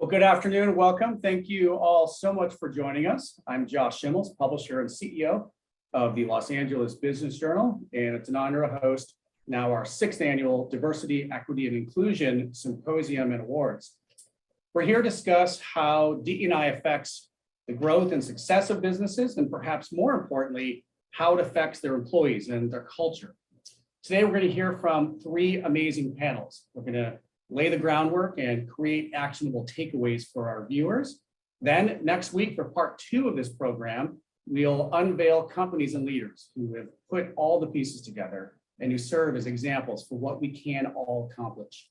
Well, good afternoon and welcome. Thank you all so much for joining us. I'm Josh Schimmels, publisher and CEO of the Los Angeles Business Journal, and it's an honor to host now our 6th annual Diversity, Equity, and Inclusion Symposium and Awards. We're here to discuss how DE&I affects the growth and success of businesses, and perhaps more importantly, how it affects their employees and their culture. Today, we're going to hear from 3 amazing panels. We're going to lay the groundwork and create actionable takeaways for our viewers. Then next week, for part 2 of this program, we'll unveil companies and leaders who have put all the pieces together and who serve as examples for what we can all accomplish.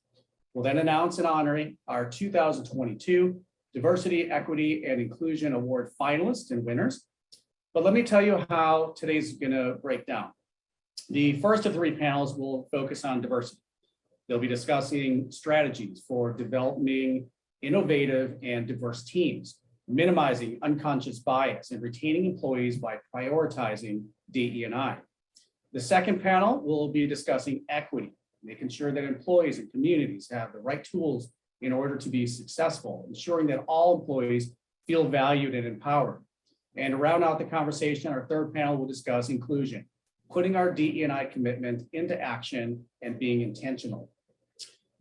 We'll then announce and honor our 2022 Diversity, Equity, and Inclusion Award finalists and winners. But let me tell you how today's going to break down. The first of 3 panels will focus on diversity. They'll be discussing strategies for developing innovative and diverse teams, minimizing unconscious bias, and retaining employees by prioritizing DE&I. The second panel will be discussing equity, making sure that employees and communities have the right tools in order to be successful, ensuring that all employees feel valued and empowered. And to round out the conversation, our third panel will discuss inclusion, putting our DE&I commitment into action and being intentional.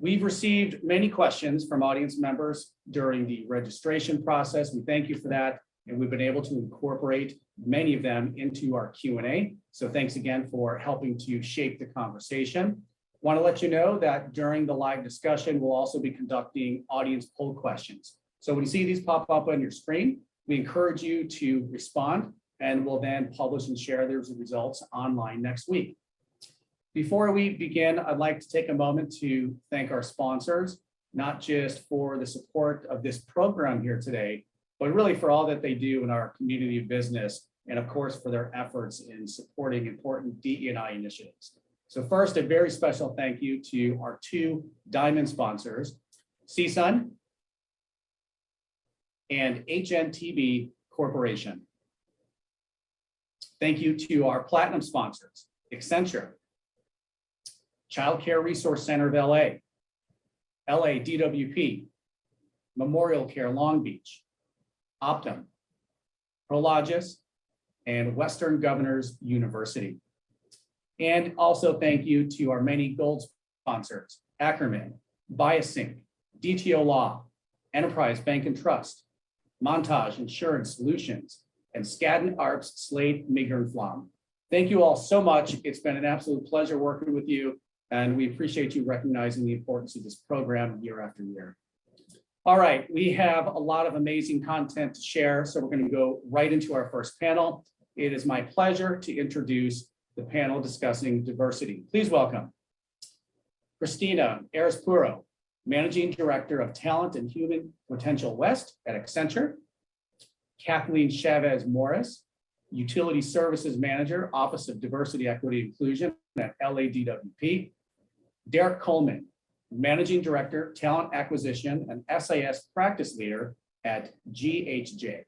We've received many questions from audience members during the registration process. We thank you for that, and we've been able to incorporate many of them into our Q&A. So thanks again for helping to shape the conversation. Want to let you know that during the live discussion, we'll also be conducting audience poll questions. So when you see these pop up on your screen, we encourage you to respond, and we'll then publish and share those results online next week. Before we begin, I'd like to take a moment to thank our sponsors, not just for the support of this program here today, but really for all that they do in our community of business, and of course, for their efforts in supporting important DE&I initiatives. So first, a very special thank you to our 2 diamond sponsors, CSUN and HNTB Corporation. Thank you to our platinum sponsors, Accenture, Child Care Resource Center of LA DWP, Memorial Care Long Beach, Optum, Prologis, and Western Governors University. And also thank you to our many gold sponsors, Ackerman, BioSync, DTO Law, Enterprise Bank and Trust, Montage Insurance Solutions, and Skadden Arps Slade Migren Flom. Thank you all so much. It's been an absolute pleasure working with you, and we appreciate you recognizing the importance of this program year after year. All right, we have a lot of amazing content to share, so we're going to go right into our first panel. It is my pleasure to introduce the panel discussing diversity. Please welcome Christina Arispuro, Managing Director of Talent and Human Potential West at Accenture, Kathleen Chavez Morris, Utility Services Manager, Office of Diversity, Equity, Inclusion at LADWP, Derek Coleman, Managing Director, Talent Acquisition and SIS Practice Leader at GHJ.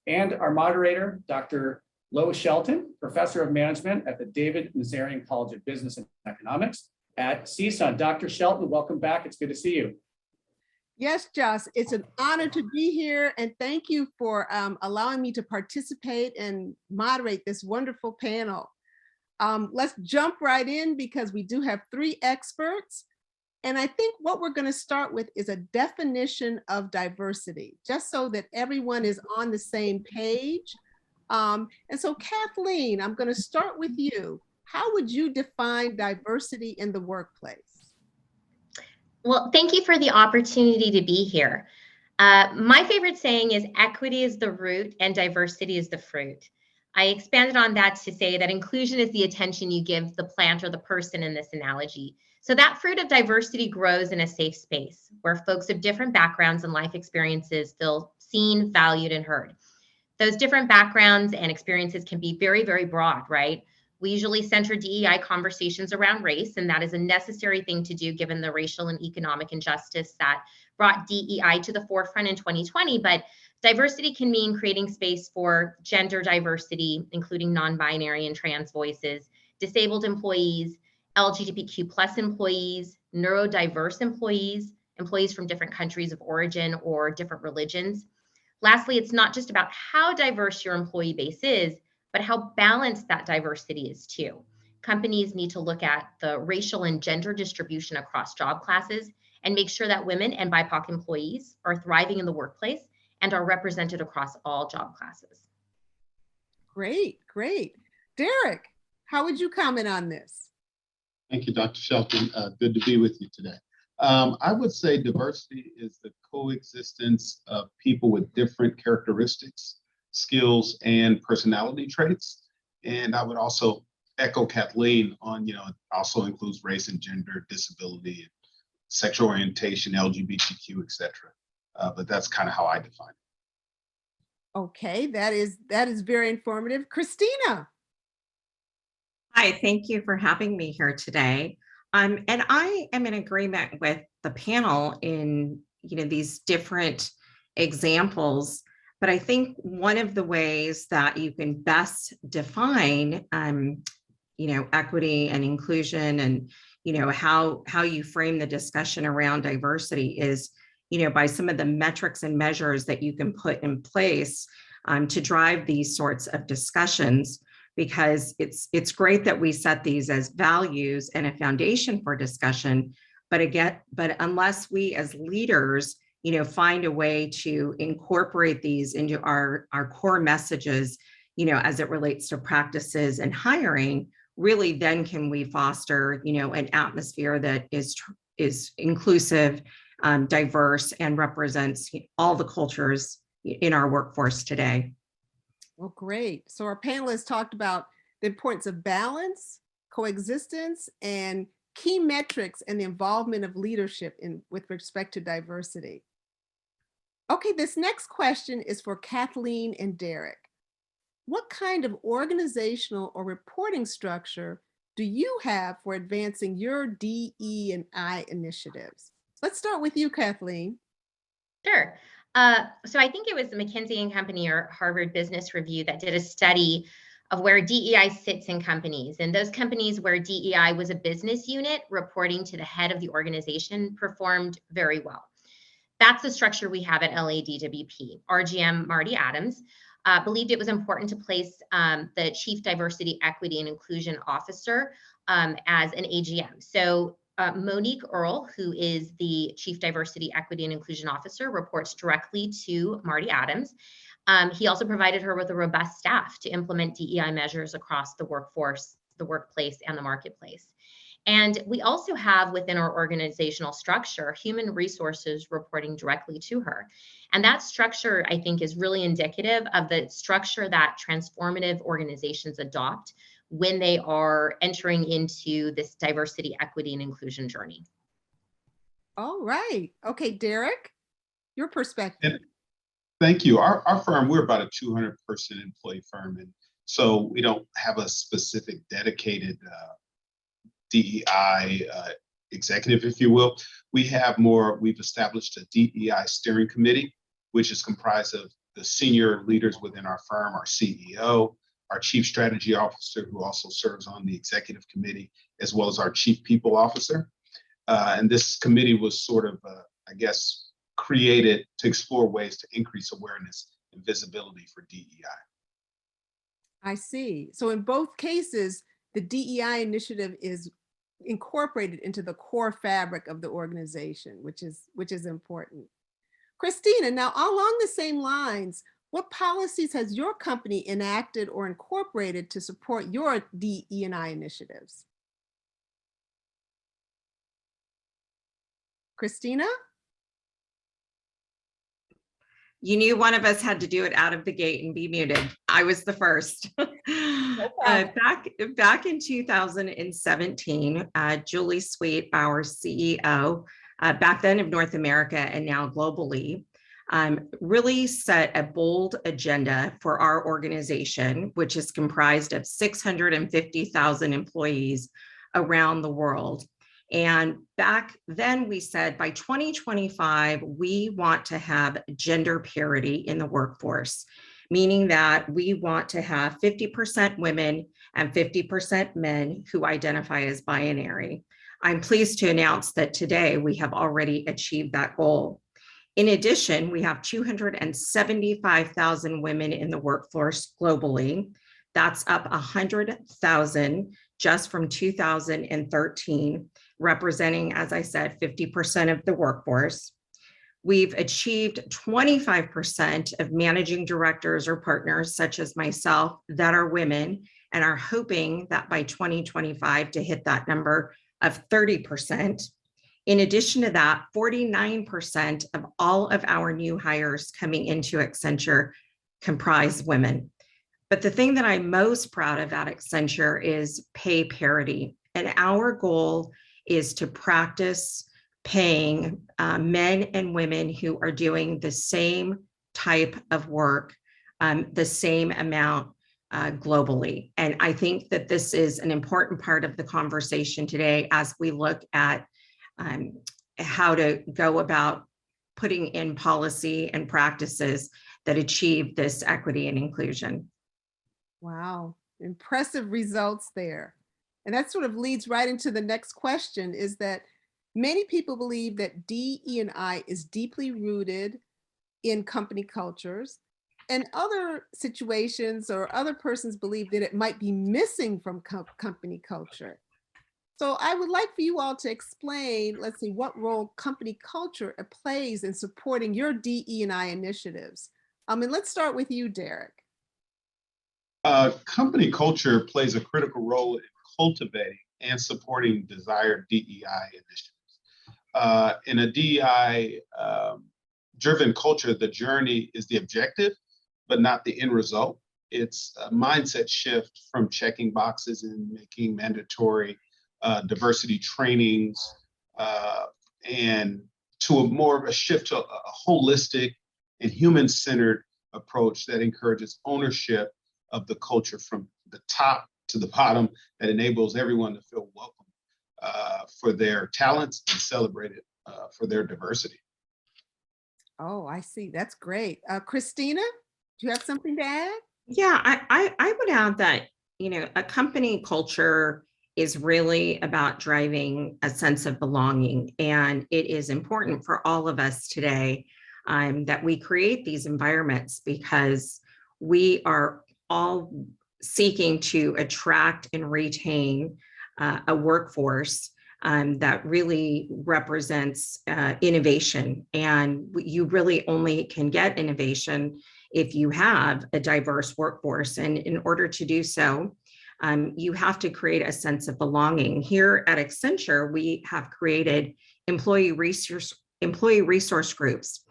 And our moderator, Dr. Lois Shelton, Professor of Management at the David Nazarian College of Business and Economics at CSUN. Dr. Shelton, welcome back. It's good to see you. Yes, Josh, it's an honor to be here, and thank you for allowing me to participate and moderate this wonderful panel. Let's jump right in because we do have 3 experts. And I think what we're going to start with is a definition of diversity, just so that everyone is on the same page. And so Kathleen, I'm going to start with you. How would you define diversity in the workplace? Well, thank you for the opportunity to be here. My favorite saying is equity is the root and diversity is the fruit. I expanded on that to say that inclusion is the attention you give the plant or the person in this analogy. So that fruit of diversity grows in a safe space where folks of different backgrounds and life experiences feel seen, valued, and heard. Those different backgrounds and experiences can be very, very broad, right? We usually center DEI conversations around race, and that is a necessary thing to do given the racial and economic injustice that brought DEI to the forefront in 2020. But diversity can mean creating space for gender diversity, including non-binary and trans voices, disabled employees, LGBTQ+ employees, neurodiverse employees, employees from different countries of origin or different religions. Lastly, it's not just about how diverse your employee base is, but how balanced that diversity is too. Companies need to look at the racial and gender distribution across job classes and make sure that women and BIPOC employees are thriving in the workplace and are represented across all job classes. Great, great. Derek, how would you comment on this? Thank you, Dr. Shelton. Good to be with you today. I would say diversity is the coexistence of people with different characteristics, skills, and personality traits. And I would also echo Kathleen on, it also includes race and gender, disability, sexual orientation, LGBTQ, et cetera. But that's kind of how I define it. Okay, that is very informative. Christina. Hi, thank you for having me here today. And I am in agreement with the panel in these different examples, but I think one of the ways that you can best define equity and inclusion and how you frame the discussion around diversity is by some of the metrics and measures that you can put in place to drive these sorts of discussions. Because it's great that we set these as values and a foundation for discussion, but unless we as leaders, find a way to incorporate these into our core messages, as it relates to practices and hiring, really then can we foster, an atmosphere that is inclusive, diverse, and represents all the cultures in our workforce today. Well, great. So our panelists talked about the importance of balance, coexistence, and key metrics and the involvement of leadership with respect to diversity. Okay, this next question is for Kathleen and Derek. What kind of organizational or reporting structure do you have for advancing your DE&I initiatives? Let's start with you, Kathleen. Sure. So I think it was the McKinsey & Company or Harvard Business Review that did a study of where DEI sits in companies. And those companies where DEI was a business unit reporting to the head of the organization performed very well. That's the structure we have at LADWP. RGM Marty Adams believed it was important to place the Chief Diversity, Equity, and Inclusion Officer as an AGM. So Monique Earle, who is the Chief Diversity, Equity, and Inclusion Officer, reports directly to Marty Adams. He also provided her with a robust staff to implement DEI measures across the workforce, the workplace, and the marketplace. And we also have within our organizational structure, human resources reporting directly to her. And that structure, I think, is really indicative of the structure that transformative organizations adopt when they are entering into this diversity, equity, and inclusion journey. All right. Okay, Derek, your perspective. And thank you. Our firm, we're about a 200-person employee firm. And so we don't have a specific dedicated DEI executive, if you will. We've established a DEI Steering Committee, which is comprised of the senior leaders within our firm, our CEO, our Chief Strategy Officer, who also serves on the Executive Committee, as well as our Chief People Officer. And this committee was sort of, created to explore ways to increase awareness and visibility for DEI. I see. So in both cases, the DEI initiative is incorporated into the core fabric of the organization, which is important. Christina, now along the same lines, what policies has your company enacted or incorporated to support your DE&I initiatives? Christina? You knew one of us had to do it out of the gate and be muted. I was the first. Back in 2017, Julie Sweet, our CEO, back then of North America and now globally, really set a bold agenda for our organization, which is comprised of 650,000 employees around the world. And back then we said by 2025, we want to have gender parity in the workforce, meaning that we want to have 50% women and 50% men who identify as binary. I'm pleased to announce that today we have already achieved that goal. In addition, we have 275,000 women in the workforce globally. That's up 100,000 just from 2013, representing, as I said, 50% of the workforce. We've achieved 25% of managing directors or partners, such as myself, that are women, and are hoping that by 2025 to hit that number of 30%. In addition to that, 49% of all of our new hires coming into Accenture comprise women. But the thing that I'm most proud of at Accenture is pay parity. And our goal is to practice paying men and women who are doing the same type of work, the same amount globally. And I think that this is an important part of the conversation today as we look at how to go about putting in policy and practices that achieve this equity and inclusion. Wow, impressive results there. And that sort of leads right into the next question, is that many people believe that DE&I is deeply rooted in company cultures, and other situations or other persons believe that it might be missing from company culture. So I would like for you all to explain, let's see, what role company culture plays in supporting your DE&I initiatives. And let's start with you, Derek. Company culture plays a critical role in cultivating and supporting desired DEI initiatives. In a DEI driven culture, the journey is the objective, but not the end result. It's a mindset shift from checking boxes and making mandatory diversity trainings and to a more of a shift to a holistic and human-centered approach that encourages ownership of the culture from the top to the bottom, that enables everyone to feel welcome for their talents and celebrated for their diversity. Oh, I see. That's great. Christina, do you have something to add? Yeah, I would add that, a company culture is really about driving a sense of belonging. And it is important for all of us today that we create these environments, because we are all seeking to attract and retain a workforce that really represents innovation. And you really only can get innovation if you have a diverse workforce. And in order to do so, you have to create a sense of belonging. Here at Accenture, we have created employee resource groups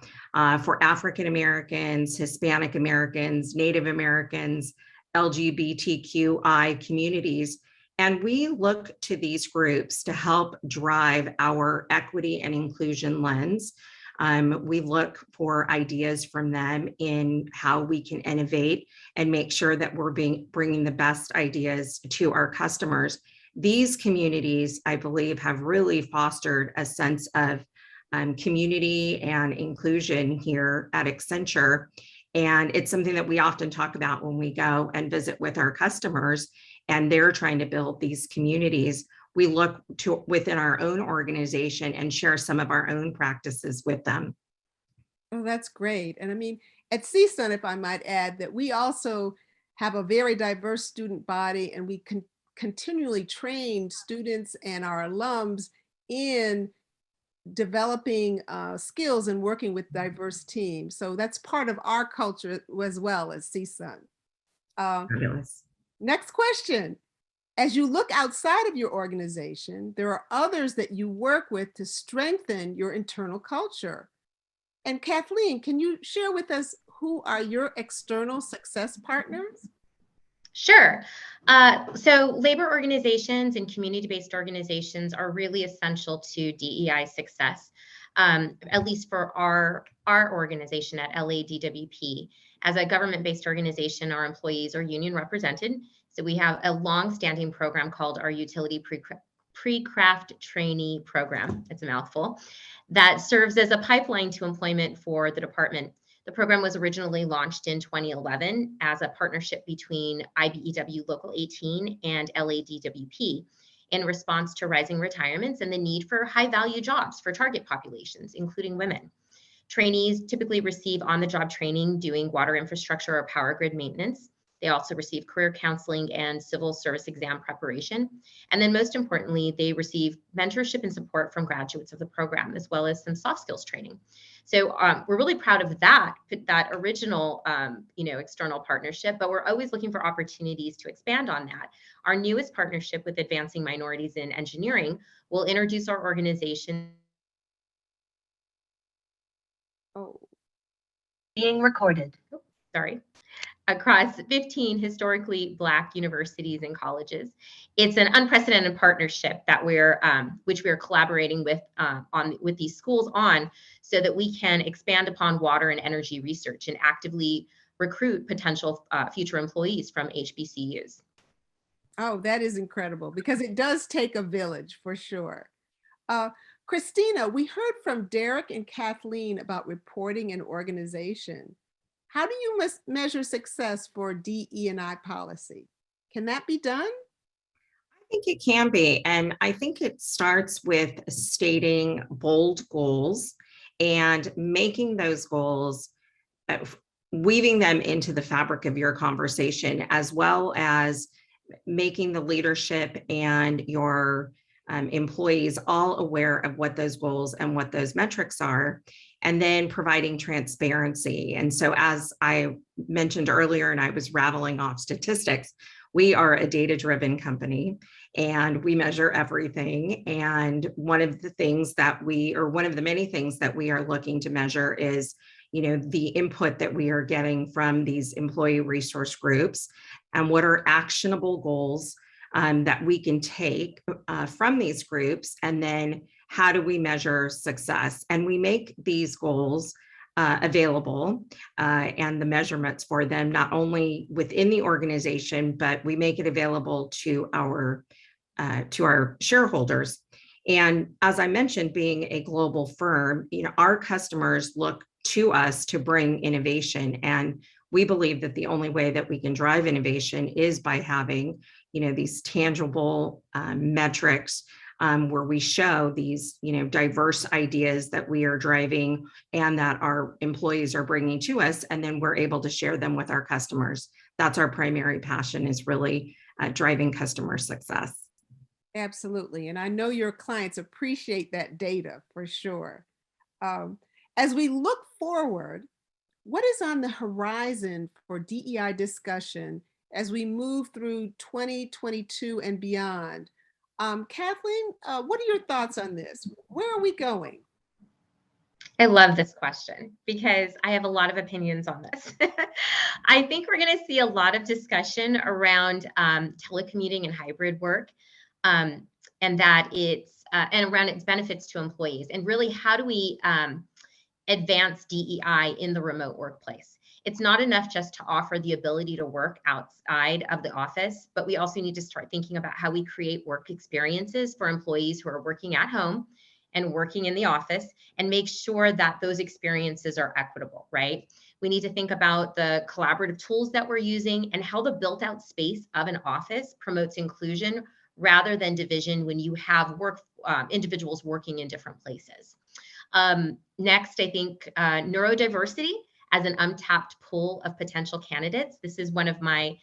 for African Americans, Hispanic Americans, Native Americans, LGBTQI communities. And we look to these groups to help drive our equity and inclusion lens. We look for ideas from them in how we can innovate and make sure that we're bringing the best ideas to our customers. These communities, I believe, have really fostered a sense of community and inclusion here at Accenture. And it's something that we often talk about when we go and visit with our customers and they're trying to build these communities. We look to within our own organization and share some of our own practices with them. Oh, that's great. And I mean, at CSUN, if I might add, that we also have a very diverse student body, and we continually train students and our alums in developing skills and working with diverse teams. So that's part of our culture as well as CSUN. Fabulous. Next question. As you look outside of your organization, there are others that you work with to strengthen your internal culture. And Kathleen, can you share with us who are your external success partners? Sure. So labor organizations and community-based organizations are really essential to DEI success, at least for our organization at LADWP. As a government-based organization, our employees are union represented. So we have a long-standing program called our Utility Pre-Craft Trainee Program. It's a mouthful. That serves as a pipeline to employment for the department. The program was originally launched in 2011 as a partnership between IBEW Local 18 and LADWP. in response to rising retirements and the need for high-value jobs for target populations, including women. Trainees typically receive on-the-job training doing water infrastructure or power grid maintenance. They also receive career counseling and civil service exam preparation. And then most importantly, they receive mentorship and support from graduates of the program, as well as some soft skills training. So we're really proud of that original external partnership, but we're always looking for opportunities to expand on that. Our newest partnership with Advancing Minorities in Engineering will introduce our organization. Oh, Being recorded. Sorry. Across 15 historically Black universities and colleges. It's an unprecedented partnership that which we're collaborating with these schools on, so that we can expand upon water and energy research and actively recruit potential future employees from HBCUs. oh, that is incredible, because it does take a village for sure. Christina, we heard from Derek and Kathleen about reporting and organization. How do you measure success for DE&I policy? Can that be done? I think it can be. And I think it starts with stating bold goals and making those goals, weaving them into the fabric of your conversation, as well as making the leadership and your employees all aware of what those goals and what those metrics are, and then providing transparency. And so, as I mentioned earlier, and I was rattling off statistics, we are a data-driven company and we measure everything. And one of the many things that we are looking to measure is, the input that we are getting from these employee resource groups, and what are actionable goals that we can take from these groups, and then how do we measure success? And we make these goals available and the measurements for them, not only within the organization, but we make it available to our shareholders. And as I mentioned, being a global firm, our customers look to us to bring innovation, and we believe that the only way that we can drive innovation is by having these tangible metrics where we show these diverse ideas that we are driving and that our employees are bringing to us, and then we're able to share them with our customers. That's our primary passion, is really driving customer success. Absolutely. And I know your clients appreciate that data for sure. As we look forward, what is on the horizon for DEI discussion as we move through 2022 and beyond? Kathleen, what are your thoughts on this? Where are we going? I love this question because I have a lot of opinions on this. I think we're going to see a lot of discussion around telecommuting and hybrid work, and that and around its benefits to employees, and really how do we advance DEI in the remote workplace. It's not enough just to offer the ability to work outside of the office, but we also need to start thinking about how we create work experiences for employees who are working at home and working in the office, and make sure that those experiences are equitable, right? We need to think about the collaborative tools that we're using and how the built out space of an office promotes inclusion rather than division when you have individuals working in different places. Next, I think neurodiversity as an untapped pool of potential candidates. This is one of my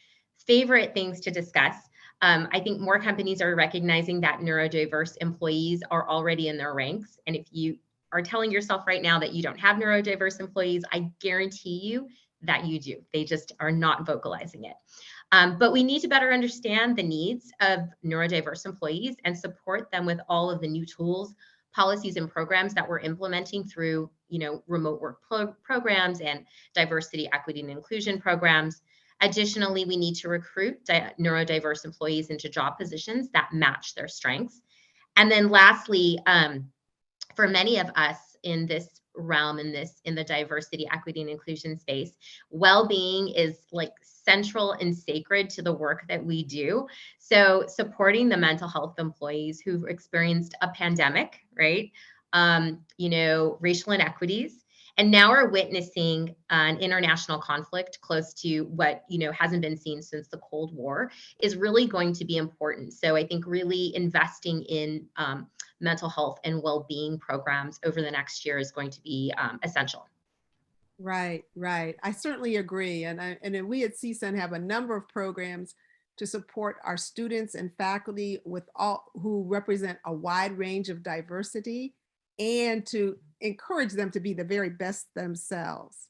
favorite things to discuss. I think more companies are recognizing that neurodiverse employees are already in their ranks. And if you are telling yourself right now that you don't have neurodiverse employees, I guarantee you that you do. They just are not vocalizing it. But we need to better understand the needs of neurodiverse employees and support them with all of the new tools, policies, and programs that we're implementing through, remote work programs and diversity, equity, and inclusion programs. Additionally, we need to recruit neurodiverse employees into job positions that match their strengths. And then lastly, for many of us in this realm, in the diversity, equity, and inclusion space, well-being is like central and sacred to the work that we do. So supporting the mental health employees who've experienced a pandemic, right? Racial inequities, And now we're witnessing an international conflict close to what, hasn't been seen since the Cold War is really going to be important. So I think really investing in mental health and well-being programs over the next year is going to be essential. Right, right. I certainly agree. And we at CSUN have a number of programs to support our students and faculty with all who represent a wide range of diversity and to encourage them to be the very best themselves.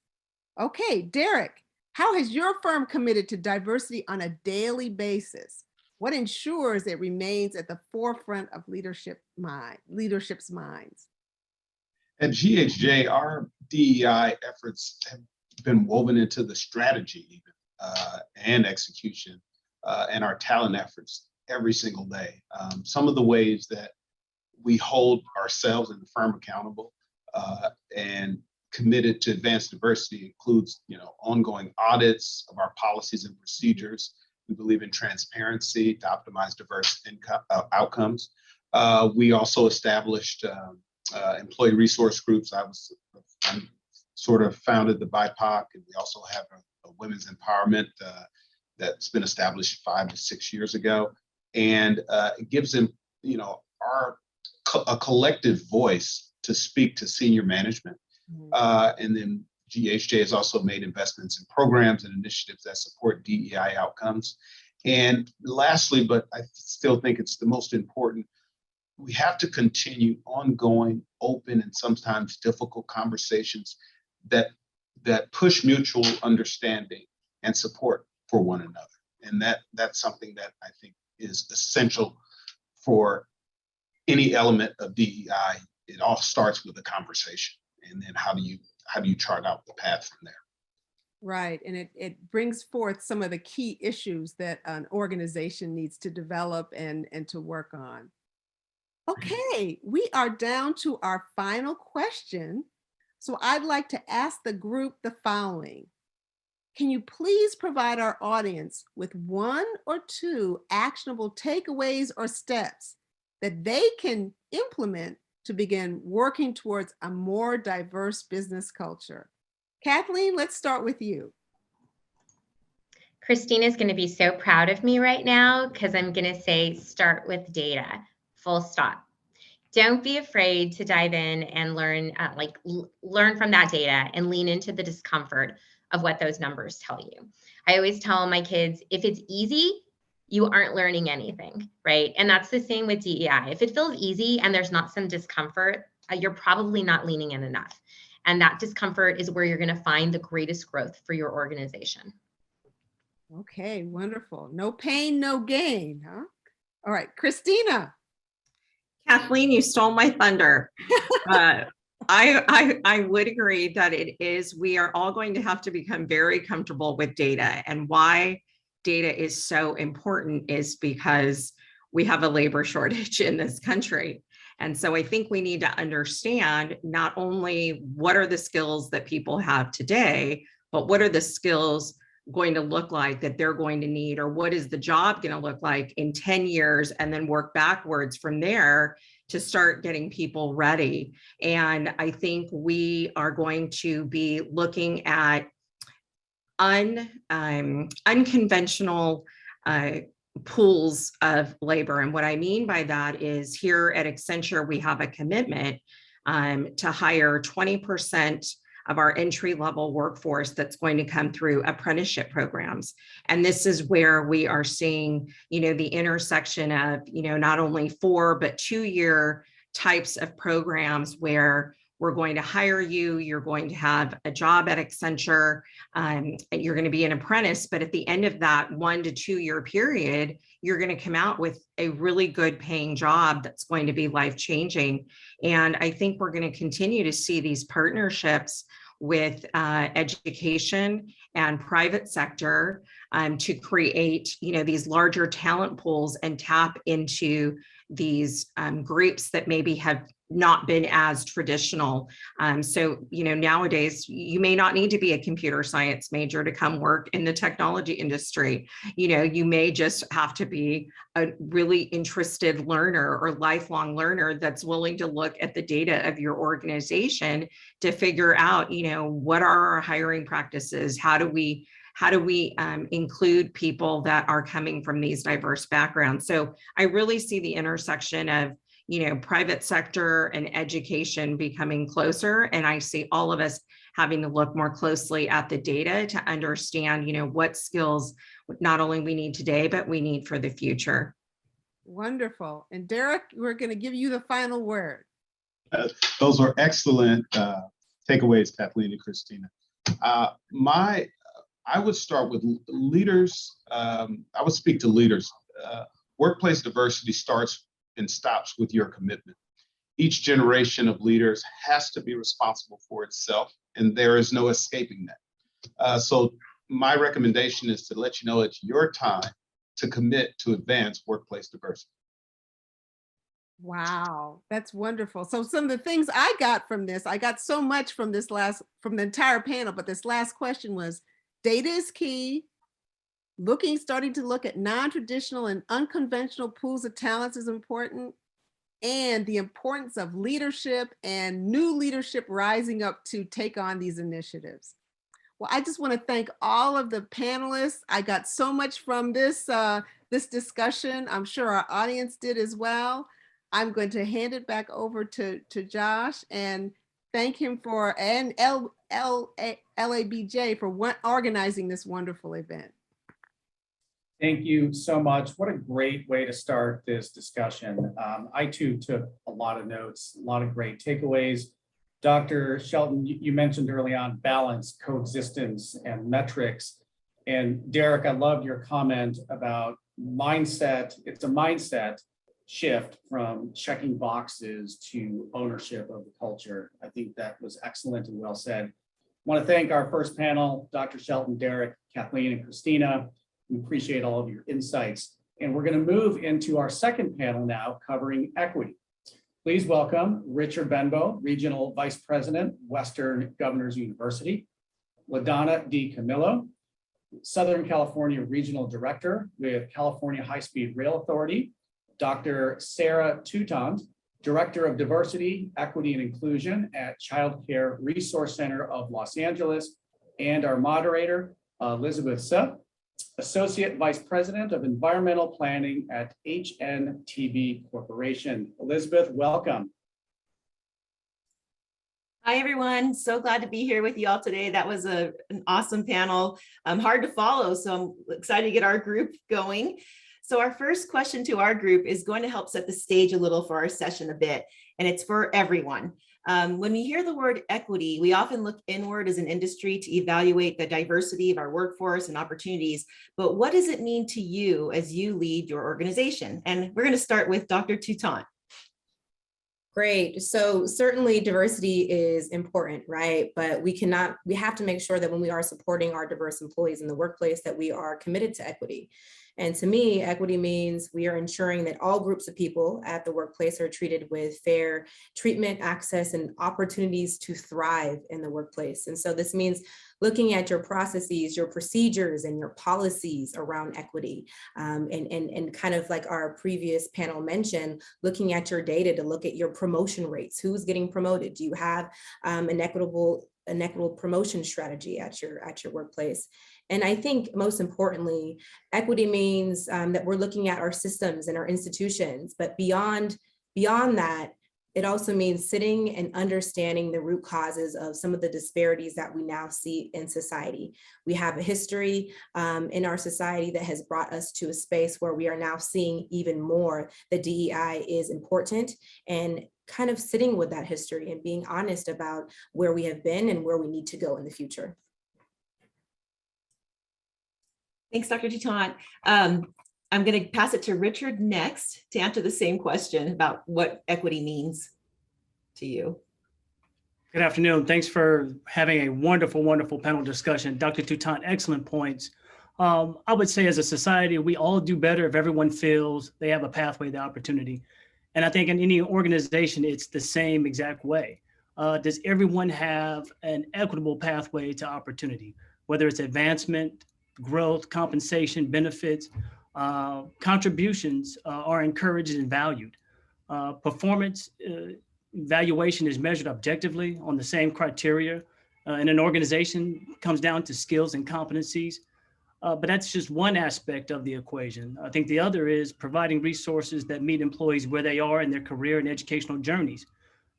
Okay, Derek, how has your firm committed to diversity on a daily basis? What ensures it remains at the forefront of leadership's minds? At GHJ, our DEI efforts have been woven into the strategy even, and execution and our talent efforts every single day. Some of the ways that we hold ourselves and the firm accountable and committed to advance diversity includes, ongoing audits of our policies and procedures. We believe in transparency to optimize diverse outcomes. We also established employee resource groups. I sort of founded the BIPOC, and we also have a women's empowerment that's been established 5 to 6 years ago, and it gives them, a collective voice to speak to senior management. And then GHJ has also made investments in programs and initiatives that support DEI outcomes. And lastly, but I still think it's the most important, we have to continue ongoing, open, and sometimes difficult conversations that push mutual understanding and support for one another. And that's something that I think is essential for any element of DEI. It all starts with a conversation, and then how do you chart out the path from there? Right, and it brings forth some of the key issues that an organization needs to develop and to work on. Okay, we are down to our final question. So I'd like to ask the group the following. Can you please provide our audience with 1 or 2 actionable takeaways or steps that they can implement to begin working towards a more diverse business culture? Kathleen, let's start with you. Christina's going to be so proud of me right now because I'm going to say start with data, full stop. Don't be afraid to dive in and learn from that data and lean into the discomfort of what those numbers tell you. I always tell my kids, if it's easy, you aren't learning anything, right? And that's the same with DEI. If it feels easy and there's not some discomfort, you're probably not leaning in enough. And that discomfort is where you're going to find the greatest growth for your organization. Okay, wonderful. No pain, no gain, huh? All right, Christina. Kathleen, you stole my thunder. I would agree that we are all going to have to become very comfortable with data. And why data is so important is because we have a labor shortage in this country. And so I think we need to understand not only what are the skills that people have today, but what are the skills going to look like that they're going to need, or what is the job going to look like in 10 years, and then work backwards from there to start getting people ready. And I think we are going to be looking at unconventional pools of labor. And what I mean by that is here at Accenture, we have a commitment to hire 20% of our entry-level workforce that's going to come through apprenticeship programs. And this is where we are seeing, the intersection of, not only 4, but 2-year types of programs where we're going to hire you, you're going to have a job at Accenture, and you're going to be an apprentice, but at the end of that 1 to 2 year period, you're going to come out with a really good paying job that's going to be life-changing. And I think we're going to continue to see these partnerships with education and private sector to create, these larger talent pools and tap into these groups that maybe have not been as traditional. So, nowadays you may not need to be a computer science major to come work in the technology industry. You may just have to be a really interested learner or lifelong learner that's willing to look at the data of your organization to figure out, what are our hiring practices? How do we include people that are coming from these diverse backgrounds? So I really see the intersection of, private sector and education becoming closer. And I see all of us having to look more closely at the data to understand, what skills not only we need today, but we need for the future. Wonderful. And Derek, we're going to give you the final word. Those were excellent takeaways, Kathleen and Christina. I would start with leaders. I would speak to leaders. Workplace diversity starts and stops with your commitment. Each generation of leaders has to be responsible for itself, and there is no escaping that. So my recommendation is to let you know it's your time to commit to advance workplace diversity. Wow, that's wonderful. So some of the things I got from this, I got so much from the entire panel, but this last question was, data is key. Starting to look at non-traditional and unconventional pools of talents is important, and the importance of leadership and new leadership rising up to take on these initiatives. Well, I just want to thank all of the panelists. I got so much from this discussion. I'm sure our audience did as well. I'm going to hand it back over to Josh and thank him and LABJ for organizing this wonderful event. Thank you so much. What a great way to start this discussion. I too took a lot of notes, a lot of great takeaways. Dr. Shelton, you mentioned early on balance, coexistence, and metrics. And Derek, I loved your comment about mindset. It's a mindset shift from checking boxes to ownership of the culture. I think that was excellent and well said. I want to thank our first panel, Dr. Shelton, Derek, Kathleen, and Christina. We appreciate all of your insights. And we're going to move into our second panel now covering equity. Please welcome Richard Benbow, Regional Vice President, Western Governors University, LaDonna DiCamillo, Southern California Regional Director with California High-Speed Rail Authority, Dr. Sarah Toutant, Director of Diversity, Equity, and Inclusion at Child Care Resource Center of Los Angeles, and our moderator, Elizabeth Suh, Associate Vice President of Environmental Planning at HNTB Corporation. Elizabeth, welcome. Hi, everyone. So glad to be here with you all today. That was an awesome panel. Hard to follow, so I'm excited to get our group going. So our first question to our group is going to help set the stage a little for our session a bit, and it's for everyone. When we hear the word equity, we often look inward as an industry to evaluate the diversity of our workforce and opportunities, but what does it mean to you as you lead your organization? And we're going to start with Dr. Toutant. Great. So certainly diversity is important, right? But we have to make sure that when we are supporting our diverse employees in the workplace that we are committed to equity. And to me, equity means we are ensuring that all groups of people at the workplace are treated with fair treatment, access, and opportunities to thrive in the workplace. And so this means looking at your processes, your procedures, and your policies around equity. And kind of like our previous panel mentioned, looking at your data to look at your promotion rates. Who's getting promoted? Do you have an equitable promotion strategy at your workplace? And I think most importantly, equity means that we're looking at our systems and our institutions, but beyond that, it also means sitting and understanding the root causes of some of the disparities that we now see in society. We have a history in our society that has brought us to a space where we are now seeing even more that DEI is important, and kind of sitting with that history and being honest about where we have been and where we need to go in the future. Thanks, Dr. Toutant. I'm going to pass it to Richard next to answer the same question about what equity means to you. Good afternoon. Thanks for having a wonderful, wonderful panel discussion. Dr. Toutant, excellent points I would say as a society, we all do better if everyone feels they have a pathway to opportunity. And I think in any organization, it's the same exact way. Does everyone have an equitable pathway to opportunity, whether it's advancement, growth, compensation, benefits, contributions are encouraged and valued. Performance evaluation is measured objectively on the same criteria. In an organization comes down to skills and competencies. But that's just one aspect of the equation. I think the other is providing resources that meet employees where they are in their career and educational journeys,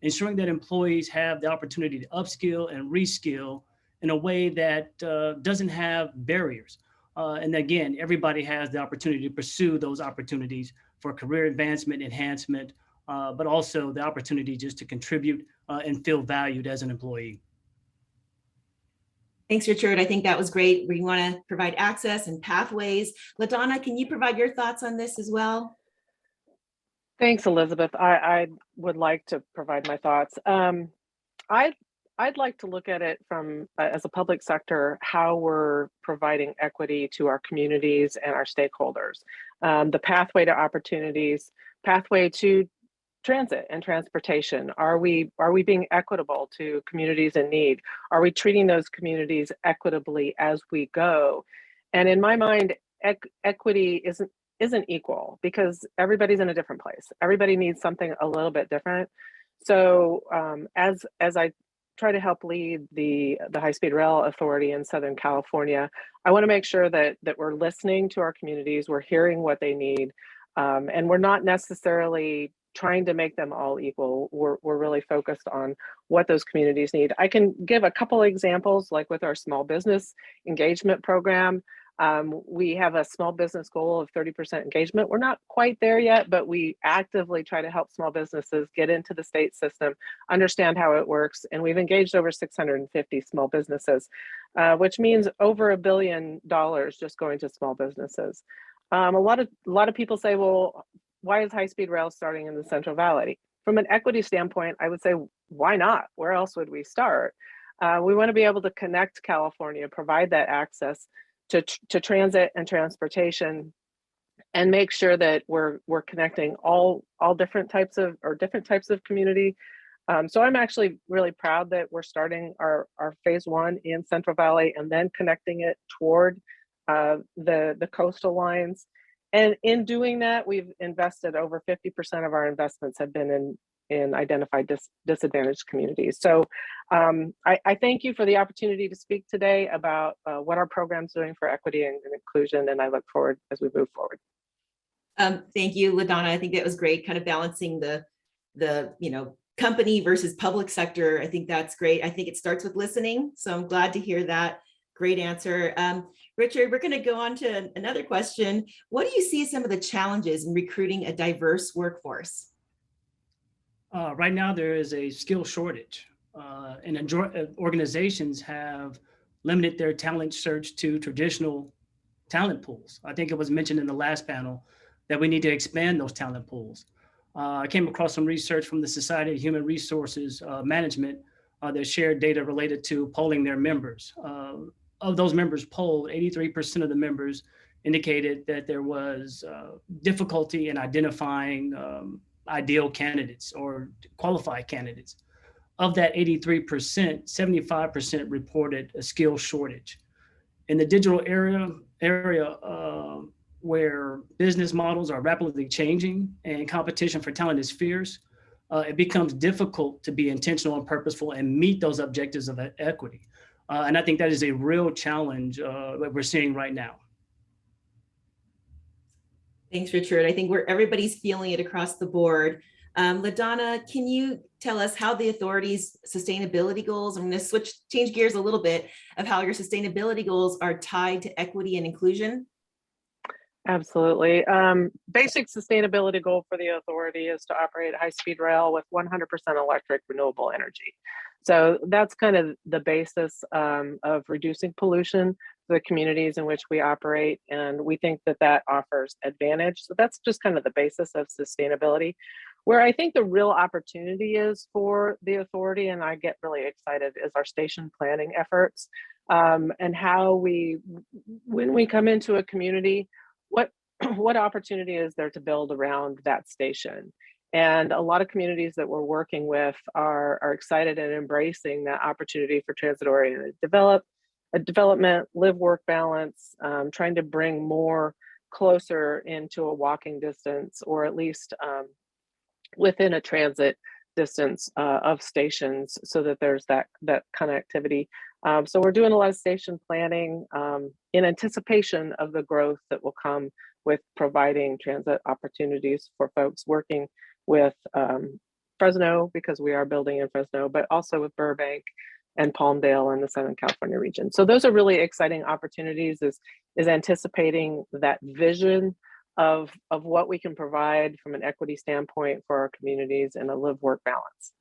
ensuring that employees have the opportunity to upskill and reskill in a way that doesn't have barriers. And again, everybody has the opportunity to pursue those opportunities for career advancement, enhancement, but also the opportunity just to contribute and feel valued as an employee. Thanks, Richard. I think that was great. We want to provide access and pathways. LaDonna, can you provide your thoughts on this as well? Thanks, Elizabeth. I would like to provide my thoughts. I'd like to look at it from, as a public sector, how we're providing equity to our communities and our stakeholders. The pathway to opportunities, pathway to transit and transportation. Are we being equitable to communities in need? Are we treating those communities equitably as we go? And in my mind, equity isn't equal because everybody's in a different place. Everybody needs something a little bit different. So as I try to help lead the High-Speed Rail Authority in Southern California, I want to make sure that we're listening to our communities, we're hearing what they need, and we're not necessarily trying to make them all equal. We're really focused on what those communities need. I can give a couple examples, like with our small business engagement program. We have a small business goal of 30% engagement. We're not quite there yet, but we actively try to help small businesses get into the state system, understand how it works. And we've engaged over 650 small businesses, which means over $1 billion just going to small businesses. A lot of people say, well, why is high-speed rail starting in the Central Valley? From an equity standpoint, I would say, why not? Where else would we start? We want to be able to connect California, provide that access to transit and transportation, and make sure that we're connecting all different types of community. So I'm actually really proud that we're starting our phase 1 in Central Valley and then connecting it toward the coastal lines. And in doing that, we've invested over 50% of our investments have been in identified disadvantaged communities. So I thank you for the opportunity to speak today about what our program's doing for equity and inclusion, and I look forward as we move forward. Thank you, LaDonna. I think that was great, kind of balancing the company versus public sector. I think that's great. I think it starts with listening. So I'm glad to hear that. Great answer. Richard, we're going to go on to another question. What do you see as some of the challenges in recruiting a diverse workforce? Right now, there is a skill shortage, and organizations have limited their talent search to traditional talent pools. I think it was mentioned in the last panel that we need to expand those talent pools. I came across some research from the Society of Human Resources Management that shared data related to polling their members. Of those members polled, 83% of the members indicated that there was difficulty in identifying ideal candidates or qualified candidates. Of that 83%, 75% reported a skill shortage. In the digital area where business models are rapidly changing and competition for talent is fierce, it becomes difficult to be intentional and purposeful and meet those objectives of equity. And I think that is a real challenge that we're seeing right now. Thanks, Richard. I think everybody's feeling it across the board. LaDonna, can you tell us how the authority's sustainability goals, I'm going to change gears a little bit, of how your sustainability goals are tied to equity and inclusion? Absolutely. Basic sustainability goal for the authority is to operate high-speed rail with 100% electric renewable energy. So that's kind of the basis of reducing pollution for the communities in which we operate. And we think that offers advantage. So that's just kind of the basis of sustainability. Where I think the real opportunity is for the authority, and I get really excited, is our station planning efforts. and how when we come into a community, what what opportunity is there to build around that station? And a lot of communities that we're working with are excited and embracing that opportunity for transit-oriented development, live-work balance, trying to bring more closer into a walking distance, or at least within a transit distance of stations, so that there's that connectivity. So we're doing a lot of station planning in anticipation of the growth that will come with providing transit opportunities for folks, working with Fresno, because we are building in Fresno, but also with Burbank and Palmdale in the Southern California region. So those are really exciting opportunities, is anticipating that vision of what we can provide from an equity standpoint for our communities and a live-work balance.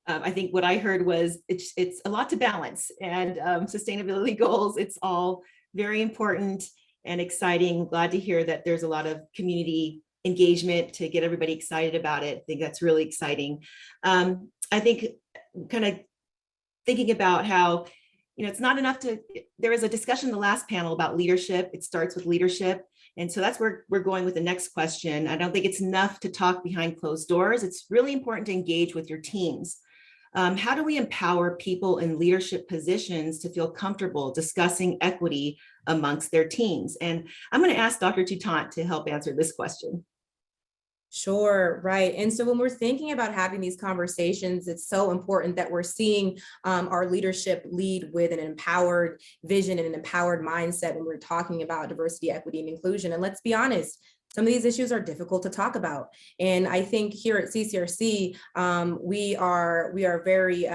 I think what I heard was it's a lot to balance, and sustainability goals. It's all very important and exciting. Glad to hear that there's a lot of community engagement to get everybody excited about it. I think that's really exciting. I think kind of thinking about how, it's not enough there was a discussion in the last panel about leadership. It starts with leadership. And so that's where we're going with the next question. I don't think it's enough to talk behind closed doors. It's really important to engage with your teams. How do we empower people in leadership positions to feel comfortable discussing equity amongst their teams? And I'm going to ask Dr. Toutant to help answer this question. Sure, right. And so when we're thinking about having these conversations, it's so important that we're seeing our leadership lead with an empowered vision and an empowered mindset when we're talking about diversity, equity, and inclusion. And let's be honest, some of these issues are difficult to talk about. And I think here at CCRC, we are very,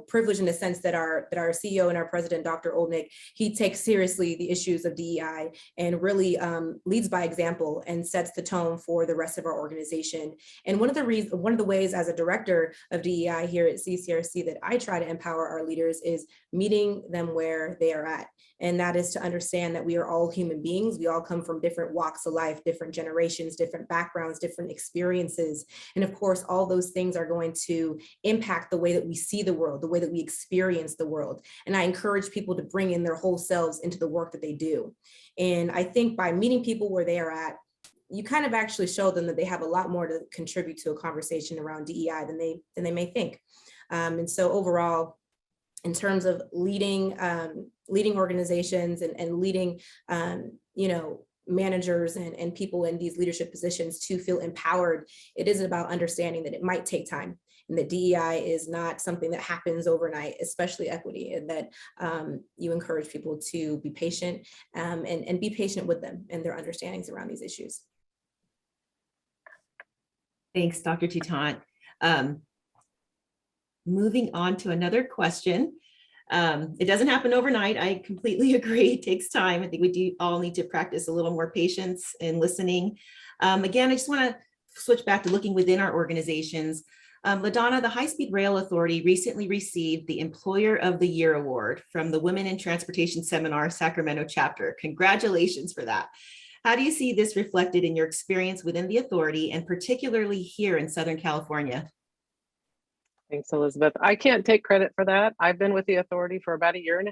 privileged in the sense that our CEO and our president, Dr. Oldnick, he takes seriously the issues of DEI and really leads by example and sets the tone for the rest of our organization. And one of the ways as a director of DEI here at CCRC that I try to empower our leaders is meeting them where they are at. And that is to understand that we are all human beings. We all come from different walks of life, different generations, different backgrounds, different experiences. And of course, all those things are going to impact the way that we see the world, the way that we experience the world. And I encourage people to bring in their whole selves into the work that they do. And I think by meeting people where they are at, you kind of actually show them that they have a lot more to contribute to a conversation around DEI than they may think. And so overall, in terms of leading organizations and leading, managers and people in these leadership positions to feel empowered, it is about understanding that it might take time and that DEI is not something that happens overnight, especially equity, and that you encourage people to be patient and be patient with them and their understandings around these issues. Thanks, Dr. Toutant. Moving on to another question. It doesn't happen overnight. I completely agree. It takes time. I think we do all need to practice a little more patience and listening. Again, I just want to switch back to looking within our organizations. LaDonna, the High Speed Rail Authority recently received the Employer of the Year Award from the Women in Transportation Seminar Sacramento chapter. Congratulations for that. How do you see this reflected in your experience within the authority, and particularly here in Southern California? Thanks, Elizabeth. I can't take credit for that. I've been with the authority for about 1.5 years,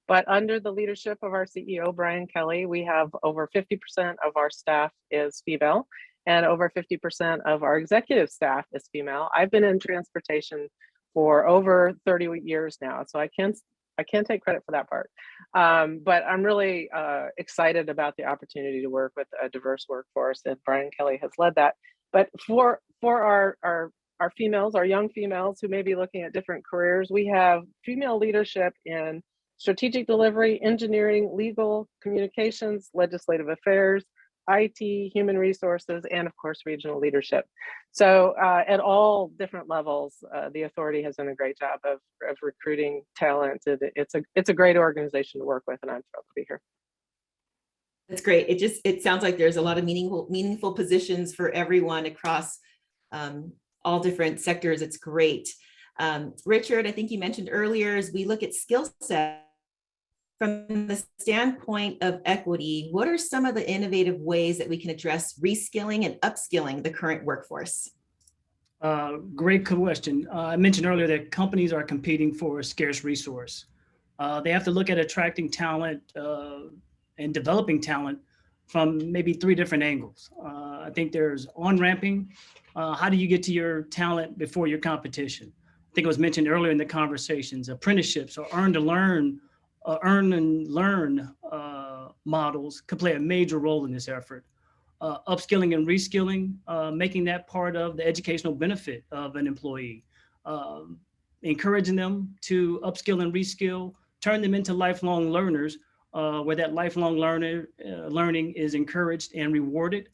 but under the leadership of our CEO, Brian Kelly, we have over 50% of our staff is female, and over 50% of our executive staff is female. I've been in transportation for over 30 years now, so I can't take credit for that part. But I'm really excited about the opportunity to work with a diverse workforce, and Brian Kelly has led that. But for our females, our young females who may be looking at different careers, we have female leadership in strategic delivery, engineering, legal, communications, legislative affairs, IT, human resources, and of course, regional leadership. So at all different levels, the authority has done a great job of recruiting talent. It's a great organization to work with, and I'm thrilled to be here. That's great. It sounds like there's a lot of meaningful positions for everyone across all different sectors. It's great. Richard, I think you mentioned earlier, as we look at skill set from the standpoint of equity, what are some of the innovative ways that we can address reskilling and upskilling the current workforce? Great question. I mentioned earlier that companies are competing for a scarce resource. They have to look at attracting talent and developing talent from maybe 3 different angles. I think there's on-ramping. How do you get to your talent before your competition? I think it was mentioned earlier in the conversations, apprenticeships or earn and learn models could play a major role in this effort. Upskilling and reskilling, making that part of the educational benefit of an employee, encouraging them to upskill and reskill, turn them into lifelong learners, where that lifelong learning is encouraged and rewarded.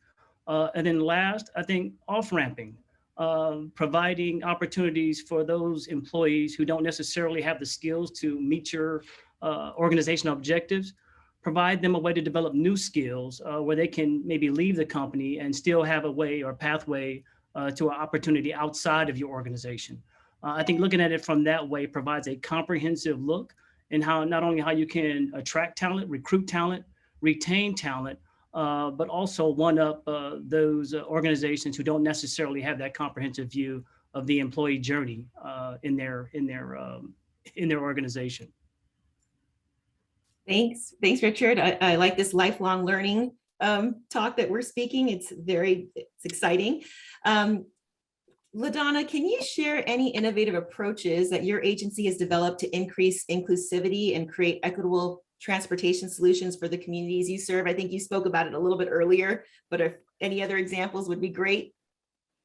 And then last, I think off-ramping, providing opportunities for those employees who don't necessarily have the skills to meet your organizational objectives. Provide them a way to develop new skills where they can maybe leave the company and still have a way or pathway to an opportunity outside of your organization. I think looking at it from that way provides a comprehensive look in how not only how you can attract talent, recruit talent, retain talent, but also one up those organizations who don't necessarily have that comprehensive view of the employee journey in their organization. Thanks, Richard. I like this lifelong learning talk that we're speaking. It's exciting. LaDonna, can you share any innovative approaches that your agency has developed to increase inclusivity and create equitable transportation solutions for the communities you serve? I think you spoke about it a little bit earlier, but if any other examples would be great.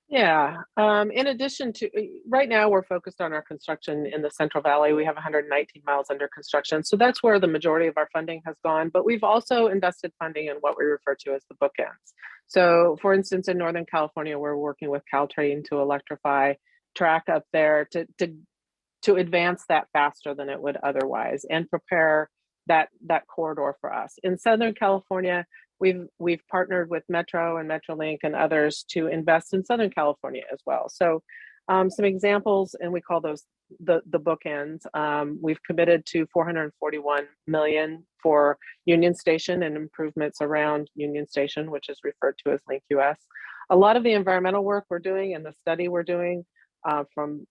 Yeah, in addition to, right now we're focused on our construction in the Central Valley. We have 119 miles under construction. So that's where the majority of our funding has gone, but we've also invested funding in what we refer to as the bookends. So for instance, in Northern California, we're working with Caltrain to electrify track up there to advance that faster than it would otherwise and prepare that corridor for us. In Southern California, we've partnered with Metro and Metrolink and others to invest in Southern California as well. So some examples, and we call those the bookends. We've committed to $441 million for Union Station and improvements around Union Station, which is referred to as Link US. A lot of the environmental work we're doing and the study we're doing from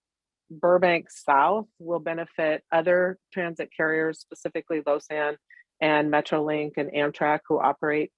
Burbank South will benefit other transit carriers, specifically Losan and Metrolink and Amtrak, who operate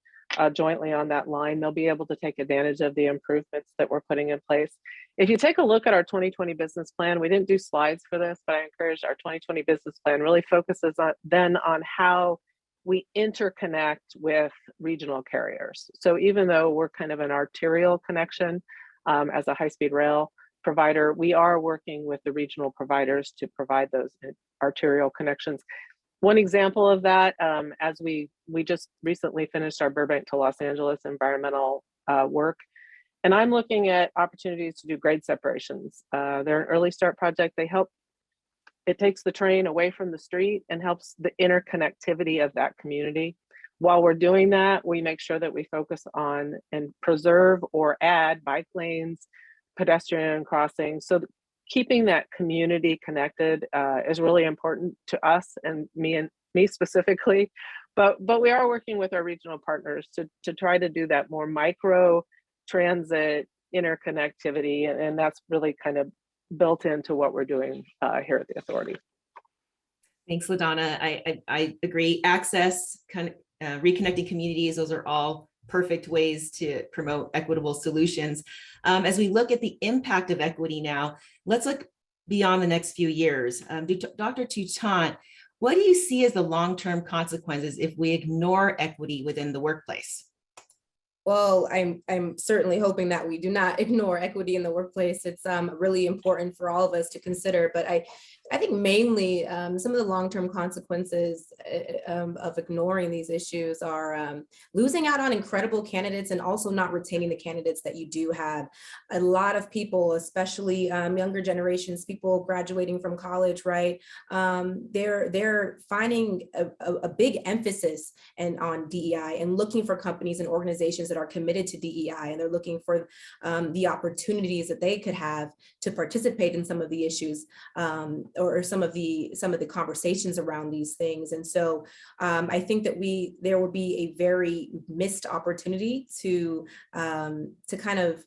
jointly on that line. They'll be able to take advantage of the improvements that we're putting in place. If you take a look at our 2020 business plan, we didn't do slides for this, but I encourage our 2020 business plan really focuses on how we interconnect with regional carriers. So even though we're kind of an arterial connection as a high-speed rail provider, we are working with the regional providers to provide those arterial connections. One example of that, as we just recently finished our Burbank to Los Angeles environmental work, and I'm looking at opportunities to do grade separations. They're an early start project. It takes the train away from the street and helps the interconnectivity of that community. While we're doing that, we make sure that we focus on and preserve or add bike lanes, pedestrian crossings. So keeping that community connected is really important to us and me specifically, but we are working with our regional partners to try to do that more micro transit interconnectivity, and that's really kind of built into what we're doing here at the authority. Thanks, LaDonna. I agree. Access, reconnecting communities, those are all perfect ways to promote equitable solutions. As we look at the impact of equity now, let's look beyond the next few years. Dr. Toutant, what do you see as the long-term consequences if we ignore equity within the workplace? Well, I'm certainly hoping that we do not ignore equity in the workplace. It's really important for all of us to consider, but I think mainly some of the long-term consequences of ignoring these issues are losing out on incredible candidates and also not retaining the candidates that you do have. A lot of people, especially younger generations, people graduating from college, right? They're finding a big emphasis on DEI and looking for companies and organizations that are committed to DEI, and they're looking for the opportunities that they could have to participate in some of the issues or some of the conversations around these things. And so I think that there will be a very missed opportunity to kind of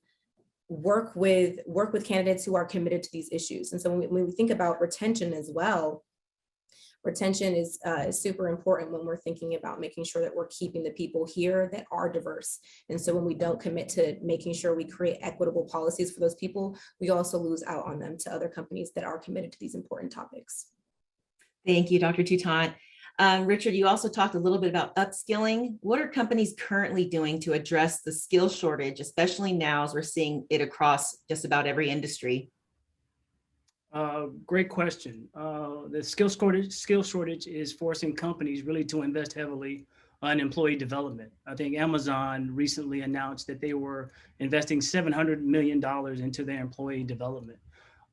work with candidates who are committed to these issues. And so when we think about retention as well, retention is super important when we're thinking about making sure that we're keeping the people here that are diverse. And so when we don't commit to making sure we create equitable policies for those people, we also lose out on them to other companies that are committed to these important topics. Thank you, Dr. Toutant. Richard, you also talked a little bit about upskilling. What are companies currently doing to address the skill shortage, especially now as we're seeing it across just about every industry? Great question. The skill shortage is forcing companies really to invest heavily on employee development. I think Amazon recently announced that they were investing $700 million into their employee development,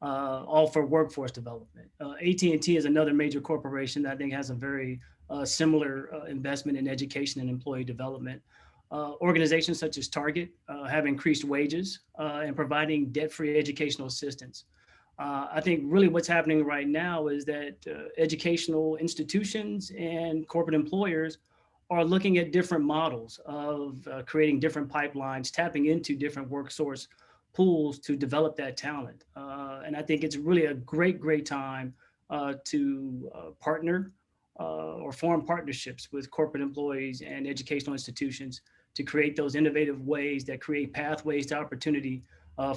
all for workforce development. AT&T is another major corporation that I think has a very similar investment in education and employee development. Organizations such as Target have increased wages and providing debt-free educational assistance. I think really what's happening right now is that educational institutions and corporate employers are looking at different models of creating different pipelines, tapping into different work source pools to develop that talent. And I think it's really a great time to partner or form partnerships with corporate employees and educational institutions to create those innovative ways that create pathways to opportunity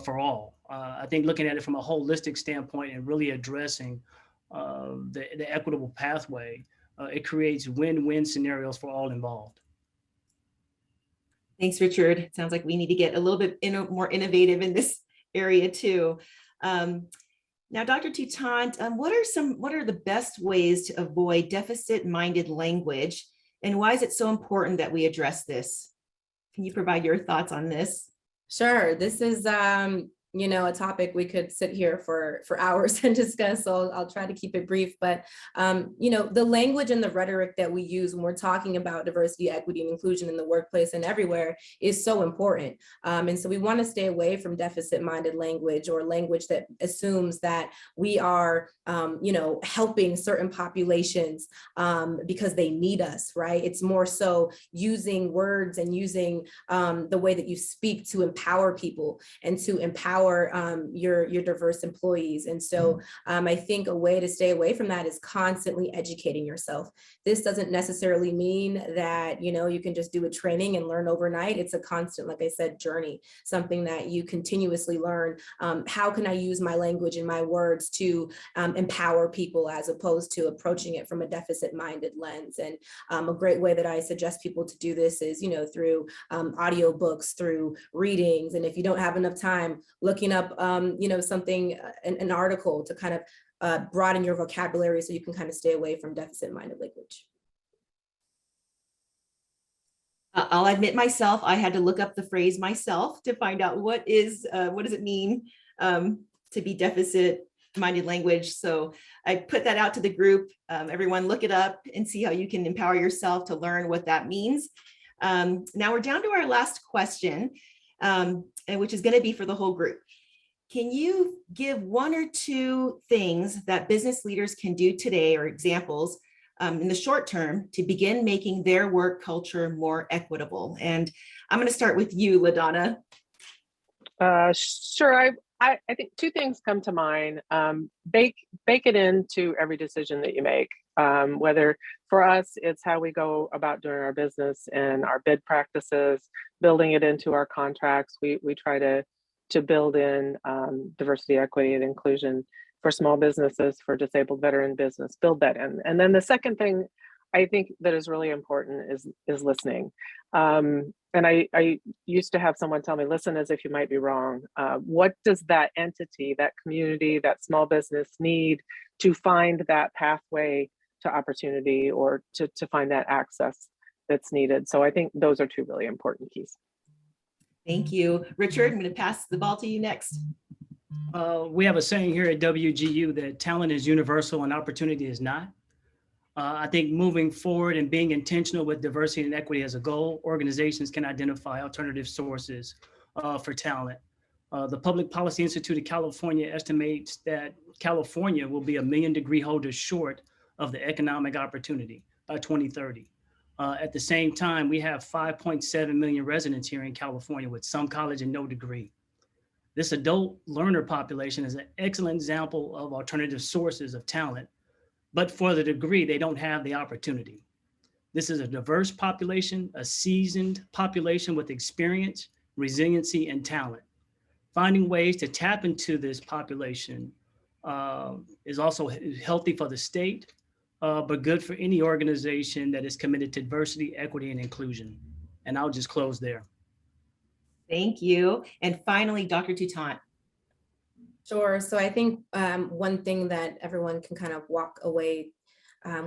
for all. I think looking at it from a holistic standpoint and really addressing the equitable pathway, it creates win-win scenarios for all involved. Thanks, Richard. It sounds like we need to get a little bit more innovative in this area too. Now, Dr. Toutant, what are the best ways to avoid deficit-minded language, and why is it so important that we address this? Can you provide your thoughts on this? Sure. This is, a topic we could sit here for hours and discuss. So I'll try to keep it brief. But, the language and the rhetoric that we use when we're talking about diversity, equity, and inclusion in the workplace and everywhere is so important. And so we want to stay away from deficit-minded language or language that assumes that we are, helping certain populations because they need us, right? It's more so using words and using the way that you speak to empower people and to empower your diverse employees. And so I think a way to stay away from that is constantly educating yourself. This doesn't necessarily mean that, you can just do a training and learn overnight. It's a constant, like I said, journey, something that you continuously learn. How can I use my language and my words to empower people as opposed to approaching it from a deficit-minded lens? And a great way that I suggest people to do this is, through audiobooks, through readings. And if you don't have enough time, looking up, something, an article to kind of broaden your vocabulary so you can kind of stay away from deficit-minded language. I'll admit myself, I had to look up the phrase myself to find out what does it mean to be deficit-minded language. So I put that out to the group. Everyone look it up and see how you can empower yourself to learn what that means. Now we're down to our last question, and which is going to be for the whole group. Can you give one or two things that business leaders can do today, or examples in the short term, to begin making their work culture more equitable? And I'm going to start with you, LaDonna. Sure. I think two things come to mind. Bake it into every decision that you make. Whether for us, it's how we go about doing our business and our bid practices, building it into our contracts. We try to build in diversity, equity, and inclusion for small businesses, for disabled veteran business, build that in. And then the second thing I think that is really important is listening. And I used to have someone tell me, listen as if you might be wrong. What does that entity, that community, that small business need to find that pathway to opportunity, or to find that access that's needed? So I think those are two really important keys. Thank you. Richard, I'm going to pass the ball to you next. We have a saying here at WGU that talent is universal and opportunity is not. I think moving forward and being intentional with diversity and equity as a goal, organizations can identify alternative sources for talent. The Public Policy Institute of California estimates that California will be 1 million degree holders short of the economic opportunity by 2030. At the same time, we have 5.7 million residents here in California with some college and no degree. This adult learner population is an excellent example of alternative sources of talent, but for the degree, they don't have the opportunity. This is a diverse population, a seasoned population with experience, resiliency, and talent. Finding ways to tap into this population is also healthy for the state, but good for any organization that is committed to diversity, equity, and inclusion. And I'll just close there. Thank you. And finally, Dr. Toutant. Sure. So I think one thing that everyone can kind of walk away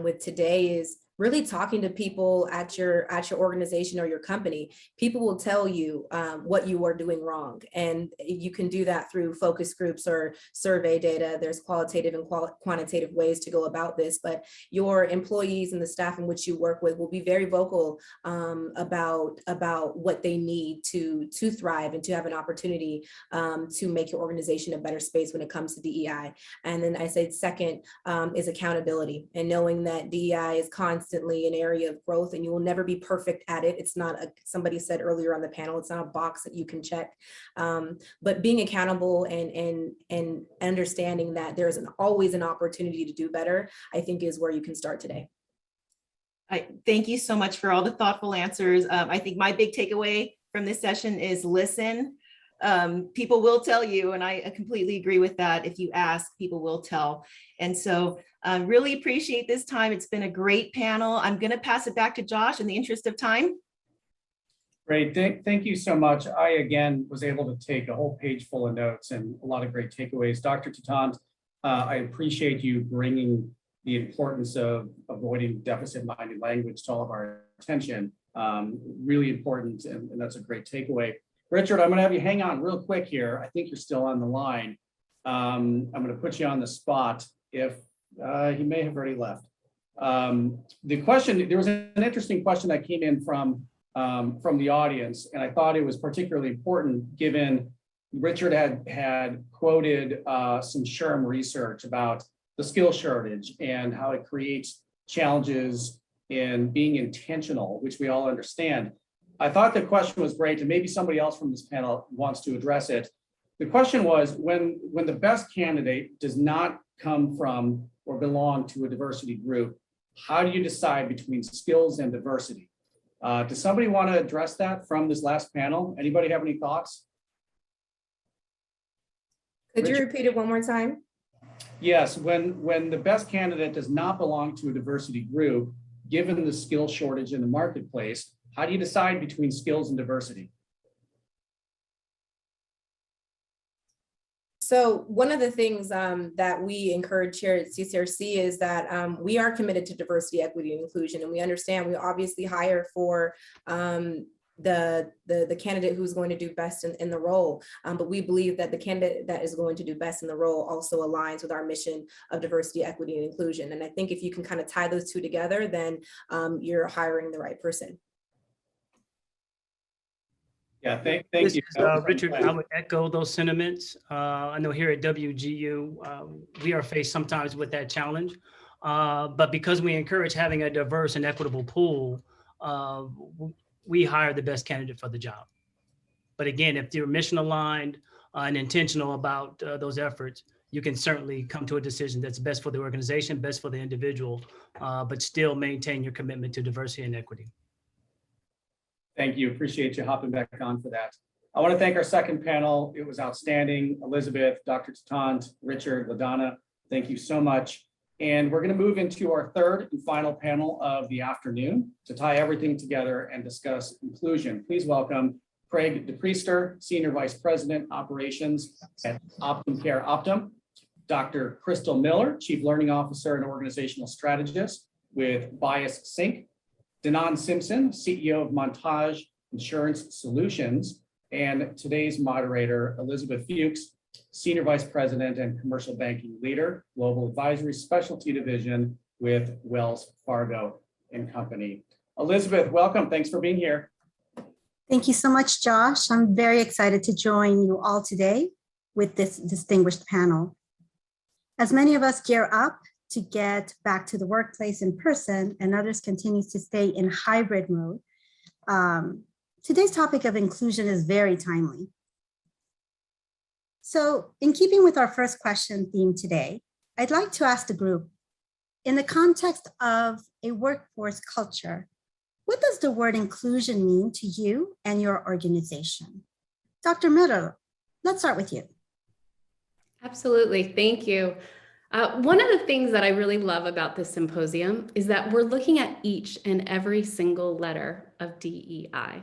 with today is really talking to people at your organization or your company. People will tell you what you are doing wrong. And you can do that through focus groups or survey data. There's qualitative and quantitative ways to go about this, but your employees and the staff in which you work with will be very vocal about what they need to thrive and to have an opportunity to make your organization a better space when it comes to DEI. And then I said second is accountability, and knowing that DEI is constantly an area of growth and you will never be perfect at it. It's not somebody said earlier on the panel, it's not a box that you can check, but being accountable and understanding that there's always an opportunity to do better, I think is where you can start today. Thank you so much for all the thoughtful answers. I think my big takeaway from this session is listen. People will tell you, and I completely agree with that. If you ask, people will tell. And so really appreciate this time. It's been a great panel. I'm going to pass it back to Josh in the interest of time. Great, thank you so much. I, again, was able to take a whole page full of notes and a lot of great takeaways. Dr. Toutant, I appreciate you bringing the importance of avoiding deficit-minded language to all of our attention. Really important, and that's a great takeaway. Richard, I'm going to have you hang on real quick here. I think you're still on the line. I'm going to put you on the spot if he may have already left. The question, there was an interesting question that came in from the audience, and I thought it was particularly important given Richard had quoted some SHRM research about the skill shortage and how it creates challenges in being intentional, which we all understand. I thought the question was great, and maybe somebody else from this panel wants to address it. The question was, when the best candidate does not come from or belong to a diversity group, how do you decide between skills and diversity? Does somebody want to address that from this last panel? Anybody have any thoughts? Could you Richard? repeat it one more time? Yes, when the best candidate does not belong to a diversity group, given the skill shortage in the marketplace, how do you decide between skills and diversity? So one of the things that we encourage here at CCRC is that we are committed to diversity, equity, and inclusion, and we understand we obviously hire for the candidate who's going to do best in the role, but we believe that the candidate that is going to do best in the role also aligns with our mission of diversity, equity, and inclusion. And I think if you can kind of tie those two together, then you're hiring the right person. Yeah, thank This you. is, Richard, I would echo those sentiments. I know here at WGU, we are faced sometimes with that challenge, but because we encourage having a diverse and equitable pool, we hire the best candidate for the job. But again, if you're mission aligned and intentional about those efforts, you can certainly come to a decision that's best for the organization, best for the individual, but still maintain your commitment to diversity and equity. Thank you. Appreciate you hopping back on for that. I want to thank our second panel. It was outstanding. Elizabeth, Dr. Toutant, Richard, LaDonna, thank you so much. And we're going to move into our third and final panel of the afternoon to tie everything together and discuss inclusion. Please welcome Craig DePriester, Senior Vice President, Operations at Optum Care Optum, Dr. Crystal Miller, Chief Learning Officer and Organizational Strategist with Bias Sync, Danon Simpson, CEO of Montage Insurance Solutions, and today's moderator, Elizabeth Fuchs, Senior Vice President and Commercial Banking Leader, Global Advisory Specialty Division with Wells Fargo and Company. Elizabeth, welcome. Thanks for being here. Thank you so much, Josh. I'm very excited to join you all today with this distinguished panel. As many of us gear up to get back to the workplace in person and others continue to stay in hybrid mode, today's topic of inclusion is very timely. So in keeping with our first question theme today, I'd like to ask the group, in the context of a workforce culture, what does the word inclusion mean to you and your organization? Dr. Miller, let's start with you. Absolutely, thank you. One of the things that I really love about this symposium is that we're looking at each and every single letter of DEI.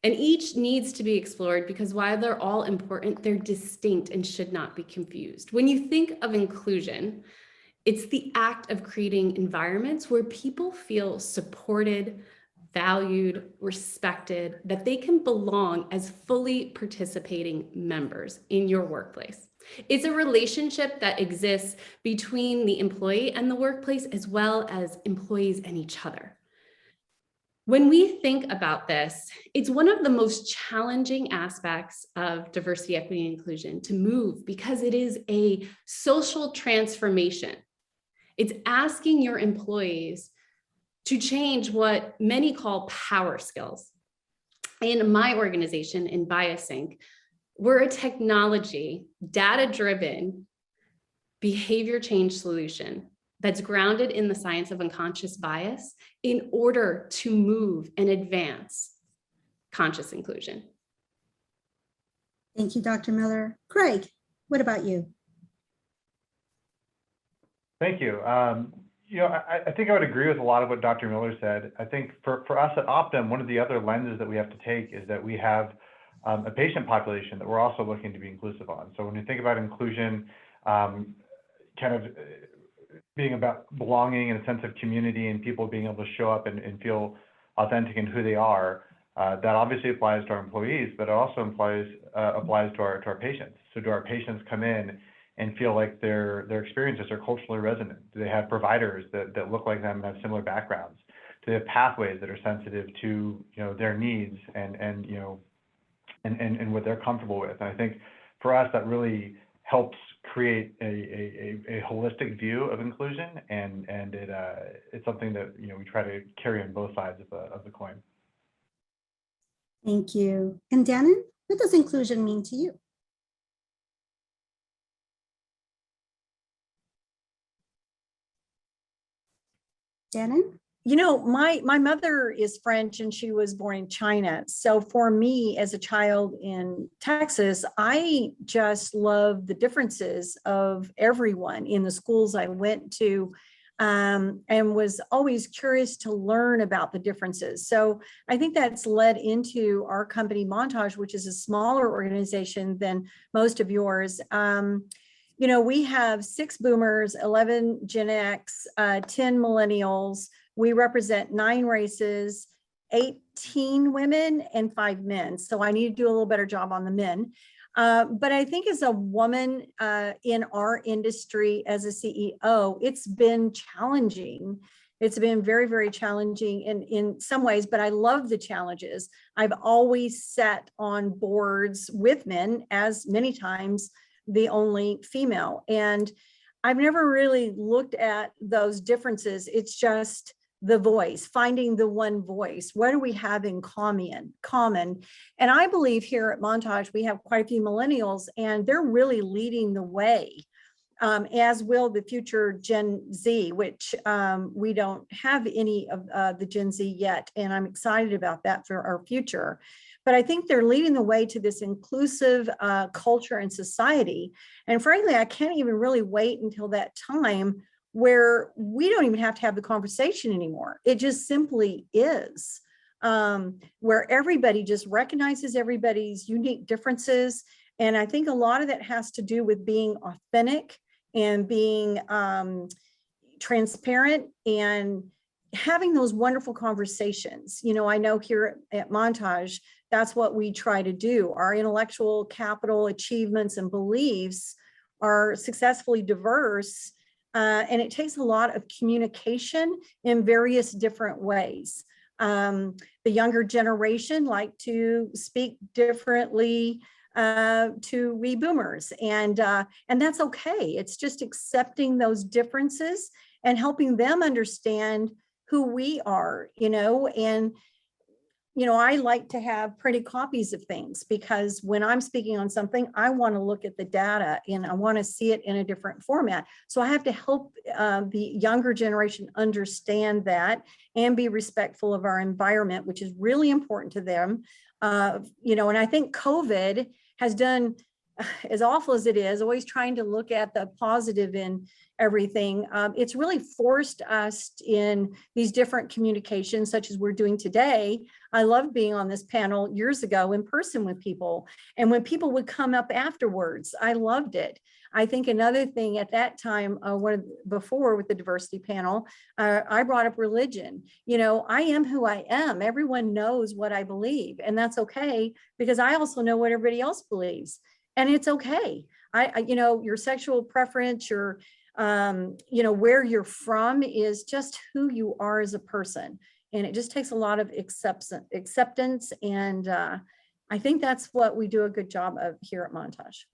And each needs to be explored because while they're all important, they're distinct and should not be confused. When you think of inclusion, it's the act of creating environments where people feel supported, valued, respected, that they can belong as fully participating members in your workplace. It's a relationship that exists between the employee and the workplace, as well as employees and each other. When we think about this, it's one of the most challenging aspects of diversity, equity, and inclusion to move because it is a social transformation. It's asking your employees to change what many call power skills. In my organization, in BiasSync, we're a technology, data-driven behavior change solution that's grounded in the science of unconscious bias in order to move and advance conscious inclusion. Thank you, Dr. Miller. Craig, what about you? Thank you. I think I would agree with a lot of what Dr. Miller said. I think for us at Optum, one of the other lenses that we have to take is that we have a patient population that we're also looking to be inclusive on. So when you think about inclusion, kind of being about belonging and a sense of community and people being able to show up and feel authentic in who they are, that obviously applies to our employees, but it also applies to our patients. So do our patients come in and feel like their experiences are culturally resonant? Do they have providers that look like them and have similar backgrounds? Do they have pathways that are sensitive to their needs and what they're comfortable with? And I think for us that really helps create a holistic view of inclusion, and it's something that we try to carry on both sides of the coin. Thank you. And Dannon, what does inclusion mean to you? Dannon? My mother is French and she was born in China. So for me as a child in Texas, I just love the differences of everyone in the schools I went to, and was always curious to learn about the differences. So I think that's led into our company Montage, which is a smaller organization than most of yours. We have 6 boomers, 11 Gen X, 10 millennials. We represent 9 races, 18 women and 5 men. So I need to do a little better job on the men. But I think as a woman in our industry, as a CEO, it's been challenging. It's been very, very challenging in some ways, but I love the challenges. I've always sat on boards with men, as many times the only female. And I've never really looked at those differences. It's just the voice, finding the one voice. What do we have in common? And I believe here at Montage, we have quite a few millennials and they're really leading the way, as will the future Gen Z, which we don't have any of the Gen Z yet. And I'm excited about that for our future. But I think they're leading the way to this inclusive culture and society. And frankly, I can't even really wait until that time where we don't even have to have the conversation anymore. It just simply is, where everybody just recognizes everybody's unique differences. And I think a lot of that has to do with being authentic and being transparent and having those wonderful conversations. I know here at Montage, that's what we try to do. Our intellectual capital, achievements, and beliefs are successfully diverse. And it takes a lot of communication in various different ways. The younger generation like to speak differently to we boomers, and that's okay. It's just accepting those differences and helping them understand who we are, and I like to have printed copies of things because when I'm speaking on something, I want to look at the data and I want to see it in a different format. So I have to help the younger generation understand that and be respectful of our environment, which is really important to them. And I think COVID has done, as awful as it is, always trying to look at the positive in everything. It's really forced us in these different communications, such as we're doing today. I loved being on this panel years ago in person with people. And when people would come up afterwards, I loved it. I think another thing at that time, before with the diversity panel, I brought up religion. I am who I am. Everyone knows what I believe, and that's okay because I also know what everybody else believes. And it's okay. Your sexual preference, your, where you're from is just who you are as a person. And it just takes a lot of acceptance. And I think that's what we do a good job of here at Montage.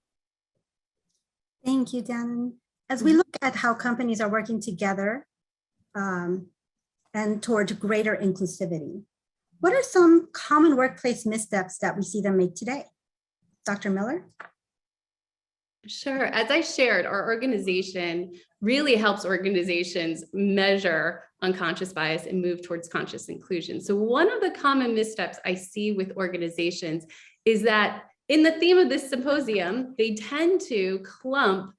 Thank you, Danon. As we look at how companies are working together and towards greater inclusivity, what are some common workplace missteps that we see them make today? Dr. Miller? Sure. As I shared, our organization really helps organizations measure unconscious bias and move towards conscious inclusion. So one of the common missteps I see with organizations is that in the theme of this symposium, they tend to clump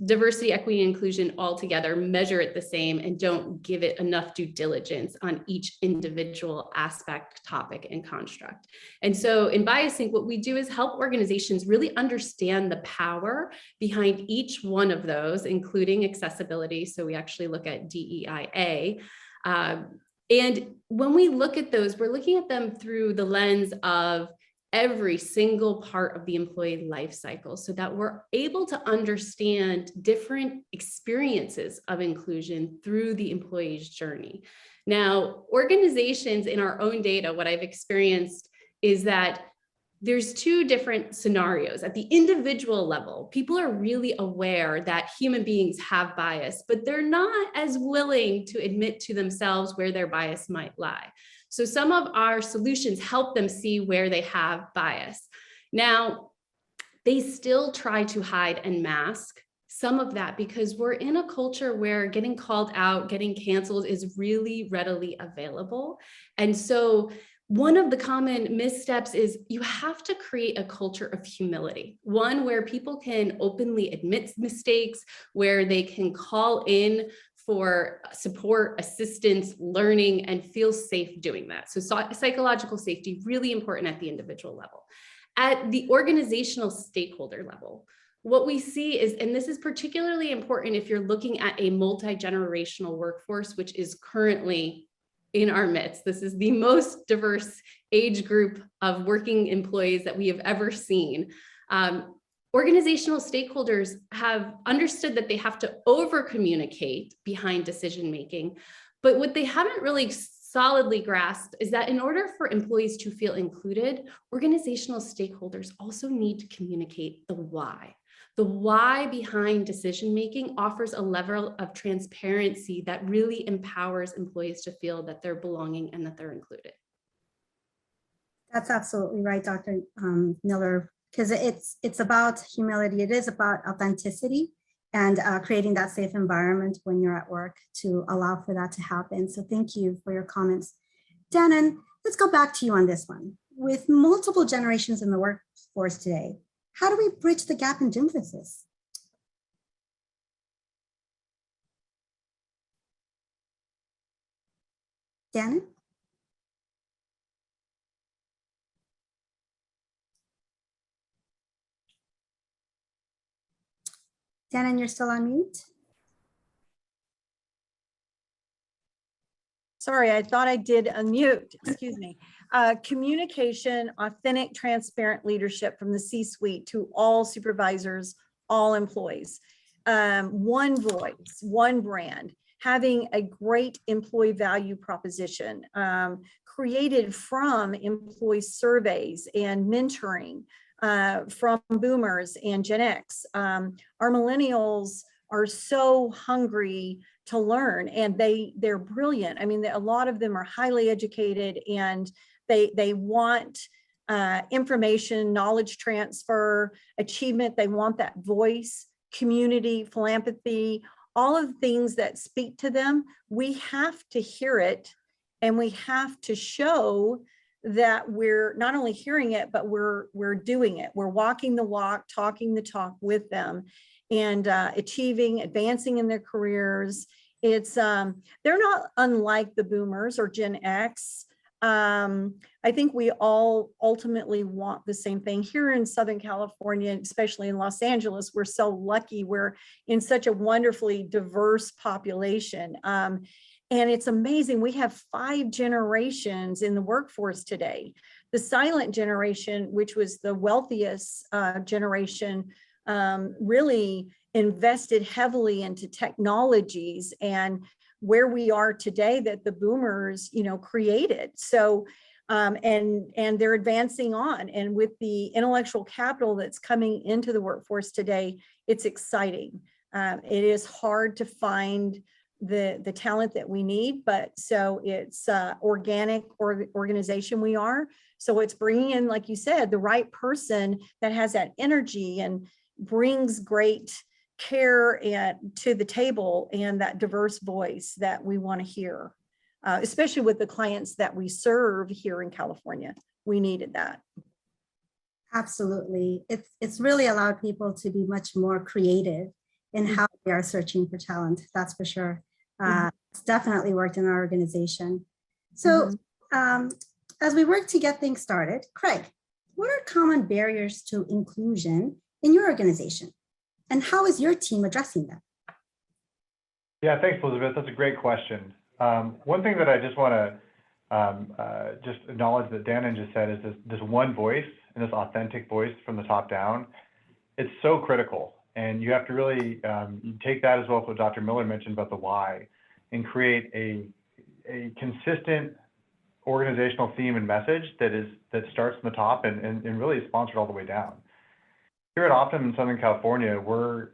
diversity, equity, and inclusion all together, measure it the same, and don't give it enough due diligence on each individual aspect, topic, and construct. And so in BiasSync, what we do is help organizations really understand the power behind each one of those, including accessibility. So we actually look at DEIA. And when we look at those, we're looking at them through the lens of every single part of the employee life cycle so that we're able to understand different experiences of inclusion through the employee's journey. Now, organizations in our own data, what I've experienced is that there's two different scenarios. At the individual level, people are really aware that human beings have bias, but they're not as willing to admit to themselves where their bias might lie. So some of our solutions help them see where they have bias. Now, they still try to hide and mask some of that because we're in a culture where getting called out, getting canceled is really readily available. And so one of the common missteps is you have to create a culture of humility, one where people can openly admit mistakes, where they can call in for support, assistance, learning, and feel safe doing that. So psychological safety, really important at the individual level. At the organizational stakeholder level, what we see is, and this is particularly important if you're looking at a multi-generational workforce, which is currently in our midst. This is the most diverse age group of working employees that we have ever seen. Organizational stakeholders have understood that they have to over-communicate behind decision-making, but what they haven't really solidly grasped is that in order for employees to feel included, organizational stakeholders also need to communicate the why. The why behind decision-making offers a level of transparency that really empowers employees to feel that they're belonging and that they're included. That's absolutely right, Dr. Miller, because it's about humility. It is about authenticity and creating that safe environment when you're at work to allow for that to happen. So thank you for your comments. Danon, let's go back to you on this one. With multiple generations in the workforce today, how do we bridge the gap in differences? Danon? Danon, you're still on mute. Sorry, I thought I did unmute, excuse me. Communication, authentic, transparent leadership from the C-suite to all supervisors, all employees. One voice, one brand, having a great employee value proposition created from employee surveys and mentoring from boomers and Gen X. Our millennials are so hungry to learn and they're brilliant. I mean, a lot of them are highly educated and They want information, knowledge transfer, achievement. They want that voice, community, philanthropy, all of the things that speak to them. We have to hear it, and we have to show that we're not only hearing it, but we're doing it. We're walking the walk, talking the talk with them, and achieving, advancing in their careers. It's they're not unlike the boomers or Gen X. I think we all ultimately want the same thing. Here in Southern California, especially in Los Angeles, we're so lucky. We're in such a wonderfully diverse population. And it's amazing. We have 5 generations in the workforce today. The silent generation, which was the wealthiest generation, really invested heavily into technologies and where we are today that the boomers, created. So, and they're advancing on. And with the intellectual capital that's coming into the workforce today, it's exciting. It is hard to find the talent that we need, but so it's organic organization we are. So it's bringing in, like you said, the right person that has that energy and brings great care to the table, and that diverse voice that we want to hear, especially with the clients that we serve here in California. We needed that. Absolutely. It's really allowed people to be much more creative in how they are searching for talent. That's for sure. It's definitely worked in our organization. So as we work to get things started, Craig, what are common barriers to inclusion in your organization? And how is your team addressing them? Yeah, thanks, Elizabeth. That's a great question. One thing that I just want to just acknowledge that Dan just said is this one voice and this authentic voice from the top down. It's so critical. And you have to really take that as well as what Dr. Miller mentioned about the why, and create a consistent organizational theme and message that starts from the top and really is sponsored all the way down. Here at Optum in Southern California, we're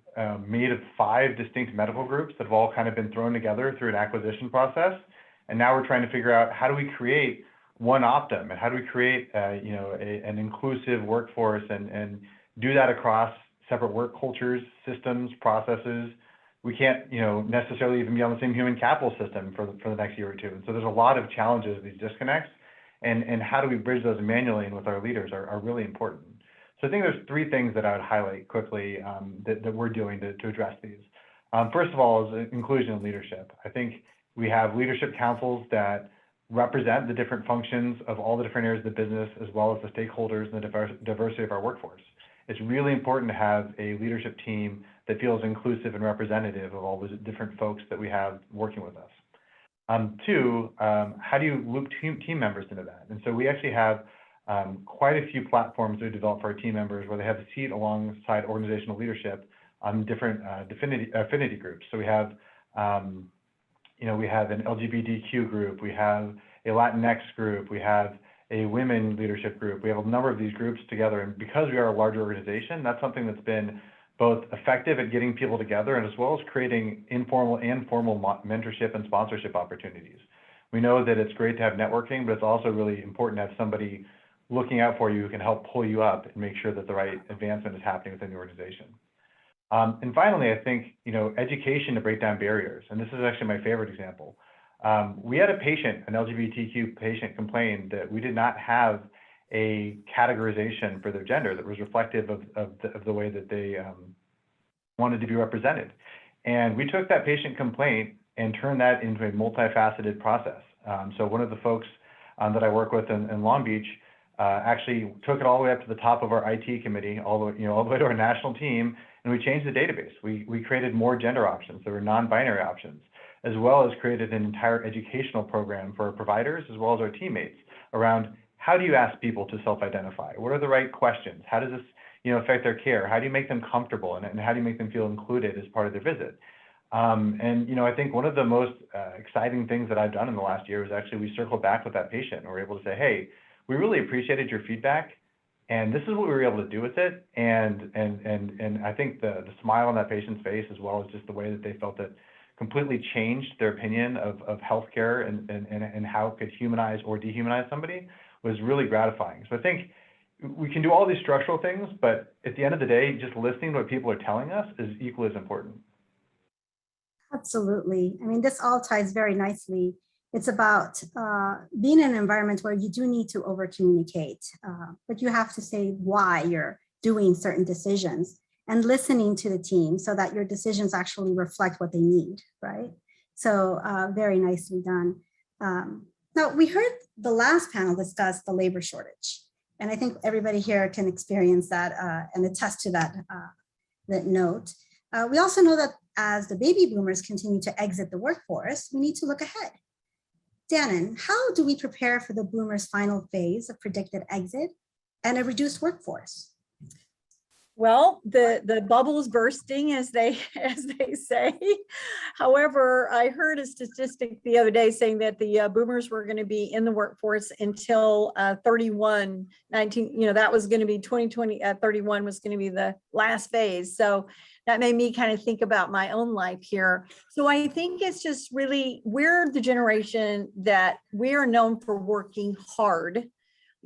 made of 5 distinct medical groups that have all kind of been thrown together through an acquisition process. And now we're trying to figure out, how do we create one Optum, and how do we create an inclusive workforce and do that across separate work cultures, systems, processes. We can't necessarily even be on the same human capital system for the next year or two. And so there's a lot of challenges, these disconnects, and how do we bridge those manually and with our leaders are really important. So I think there's 3 things that I would highlight quickly that we're doing to address these. First of all is inclusion and leadership. I think we have leadership councils that represent the different functions of all the different areas of the business, as well as the stakeholders and the diversity of our workforce. It's really important to have a leadership team that feels inclusive and representative of all the different folks that we have working with us. 2, how do you loop team members into that? And so we actually have quite a few platforms we develop for our team members where they have a seat alongside organizational leadership on different affinity groups. So we have, we have an LGBTQ group, we have a Latinx group, we have a women leadership group. We have a number of these groups together, and because we are a larger organization, that's something that's been both effective at getting people together and as well as creating informal and formal mentorship and sponsorship opportunities. We know that it's great to have networking, but it's also really important to have somebody looking out for you who can help pull you up and make sure that the right advancement is happening within the organization. And finally, I think, education to break down barriers. And this is actually my favorite example. We had a patient, an LGBTQ patient, complain that we did not have a categorization for their gender that was reflective of the way that they wanted to be represented. And we took that patient complaint and turned that into a multifaceted process. So one of the folks that I work with in Long Beach actually took it all the way up to the top of our IT committee, all the way to our national team, and we changed the database. We created more gender options. There were non-binary options, as well as created an entire educational program for our providers as well as our teammates around how do you ask people to self-identify? What are the right questions? How does this affect their care? How do you make them comfortable, and how do you make them feel included as part of their visit? And I think one of the most exciting things that I've done in the last year was actually we circled back with that patient and we're able to say, hey, we really appreciated your feedback, and this is what we were able to do with it. And I think the smile on that patient's face, as well as just the way that they felt it, completely changed their opinion of healthcare and how it could humanize or dehumanize somebody, was really gratifying. So I think we can do all these structural things, but at the end of the day, just listening to what people are telling us is equally as important. Absolutely. I mean, this all ties very nicely. It's about being in an environment where you do need to over communicate, but you have to say why you're doing certain decisions and listening to the team so that your decisions actually reflect what they need, right? So very nicely done. Now, we heard the last panel discuss the labor shortage, and I think everybody here can experience that and attest to that note. We also know that as the baby boomers continue to exit the workforce, we need to look ahead. Dannon, how do we prepare for the boomers' final phase of predicted exit and a reduced workforce? Well, the bubble's bursting, as they say. However, I heard a statistic the other day saying that the boomers were going to be in the workforce until 19, that was going to be 2020, 31 was going to be the last phase. So that made me kind of think about my own life here. So I think it's just really, we're the generation that we are known for working hard.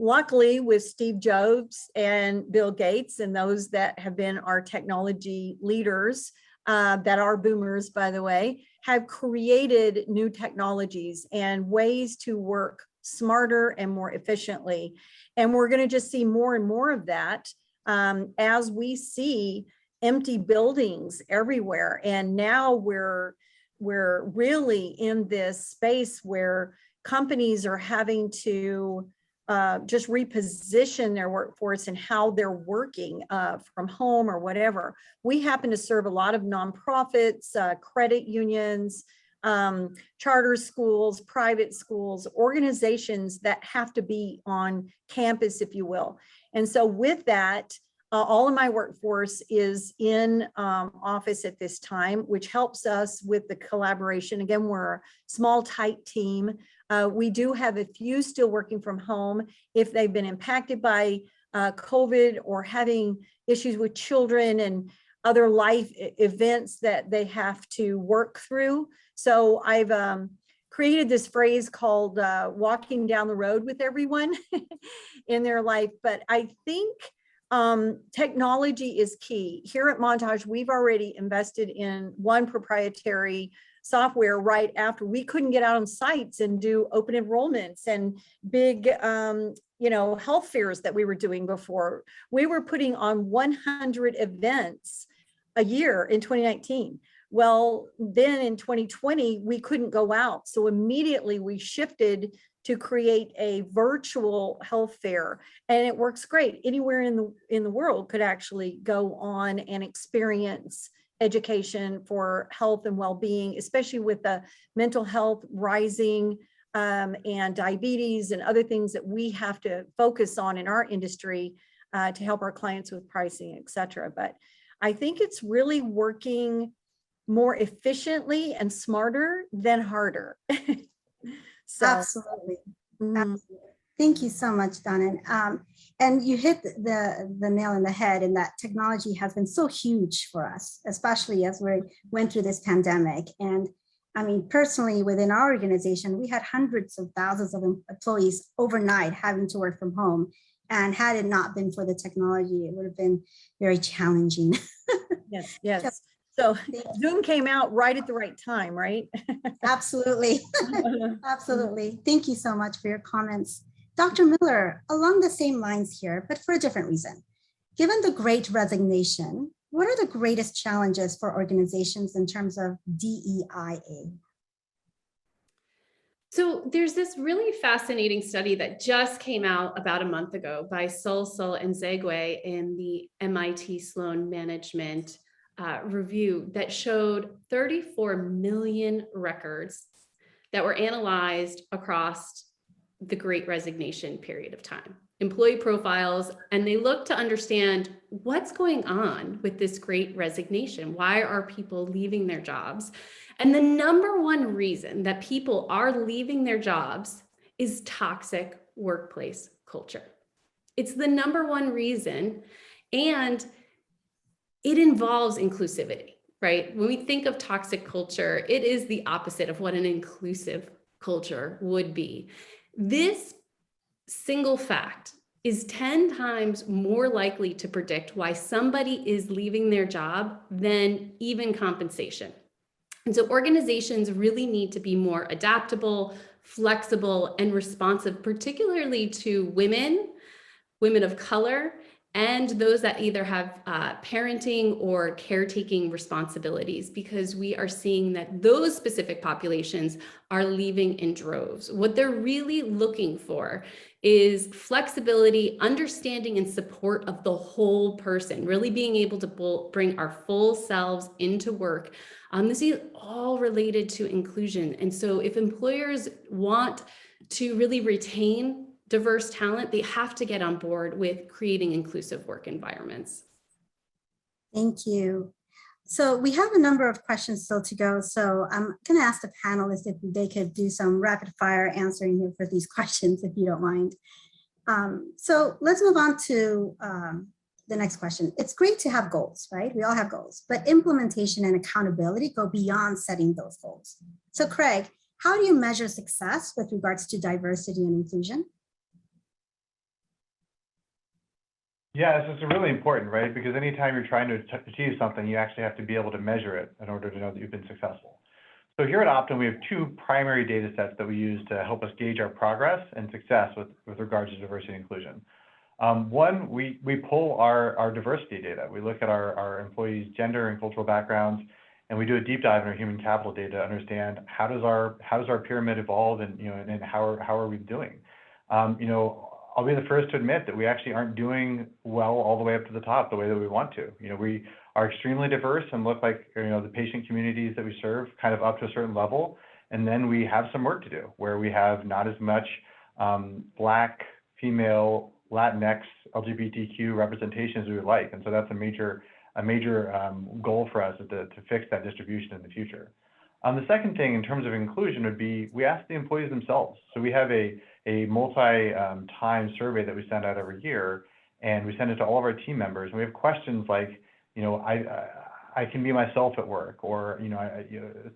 Luckily, with Steve Jobs and Bill Gates and those that have been our technology leaders, that are boomers, by the way, have created new technologies and ways to work smarter and more efficiently. And we're going to just see more and more of that as we see empty buildings everywhere. And now we're really in this space where companies are having to just reposition their workforce and how they're working from home or whatever. We happen to serve a lot of nonprofits, credit unions, charter schools, private schools, organizations that have to be on campus, if you will. And so with that, all of my workforce is in office at this time, which helps us with the collaboration. Again, we're a small, tight team. We do have a few still working from home if they've been impacted by COVID or having issues with children and other life events that they have to work through. So I've created this phrase called walking down the road with everyone in their life. But I think technology is key. Here at Montage, we've already invested in one proprietary software right after we couldn't get out on sites and do open enrollments and big, health fairs that we were doing before. We were putting on 100 events a year in 2019. Well, then in 2020, we couldn't go out. So immediately we shifted to create a virtual health fair, and it works great. Anywhere in the world could actually go on and experience education for health and well-being, especially with the mental health rising and diabetes and other things that we have to focus on in our industry to help our clients with pricing, et cetera. But I think it's really working more efficiently and smarter than harder. So, Absolutely. Absolutely. Thank you so much, Donna. And you hit the nail on the head in that technology has been so huge for us, especially as we went through this pandemic. And I mean, personally, within our organization, we had hundreds of thousands of employees overnight having to work from home. And had it not been for the technology, it would have been very challenging. Yes. So Zoom came out right at the right time, right? Absolutely. Absolutely. Thank you so much for your comments. Dr. Miller, along the same lines here, but for a different reason. Given the Great Resignation, what are the greatest challenges for organizations in terms of DEIA? So there's this really fascinating study that just came out about a month ago by Sulsul and Zegwe in the MIT Sloan Management review that showed 34 million records that were analyzed across the Great Resignation period of time, employee profiles, and they looked to understand what's going on with this Great Resignation. Why are people leaving their jobs? And the number one reason that people are leaving their jobs is toxic workplace culture. It's the number one reason, and it involves inclusivity, right? When we think of toxic culture, it is the opposite of what an inclusive culture would be. This single fact is 10 times more likely to predict why somebody is leaving their job than even compensation. And so organizations really need to be more adaptable, flexible, and responsive, particularly to women of color, and those that either have parenting or caretaking responsibilities, because we are seeing that those specific populations are leaving in droves. What they're really looking for is flexibility, understanding, and support of the whole person, really being able to bring our full selves into work. This is all related to inclusion. And so if employers want to really retain diverse talent, they have to get on board with creating inclusive work environments. Thank you. So we have a number of questions still to go. So I'm going to ask the panelists if they could do some rapid fire answering here for these questions, if you don't mind. So let's move on to the next question. It's great to have goals, right? We all have goals, but implementation and accountability go beyond setting those goals. So Craig, how do you measure success with regards to diversity and inclusion? Yeah, this is really important, right? Because anytime you're trying to achieve something, you actually have to be able to measure it in order to know that you've been successful. So here at Optum, we have two primary data sets that we use to help us gauge our progress and success with regards to diversity and inclusion. One, we pull our diversity data. We look at our employees' gender and cultural backgrounds, and we do a deep dive in our human capital data to understand how does our pyramid evolve, and and how are we doing. I'll be the first to admit that we actually aren't doing well all the way up to the top the way that we want to. We are extremely diverse and look like the patient communities that we serve kind of up to a certain level, and then we have some work to do where we have not as much Black, female, Latinx, LGBTQ representation as we would like, and so that's a major goal for us is to fix that distribution in the future. The second thing in terms of inclusion would be we ask the employees themselves. So we have a multi-time survey that we send out every year, and we send it to all of our team members. And we have questions like, I can be myself at work, or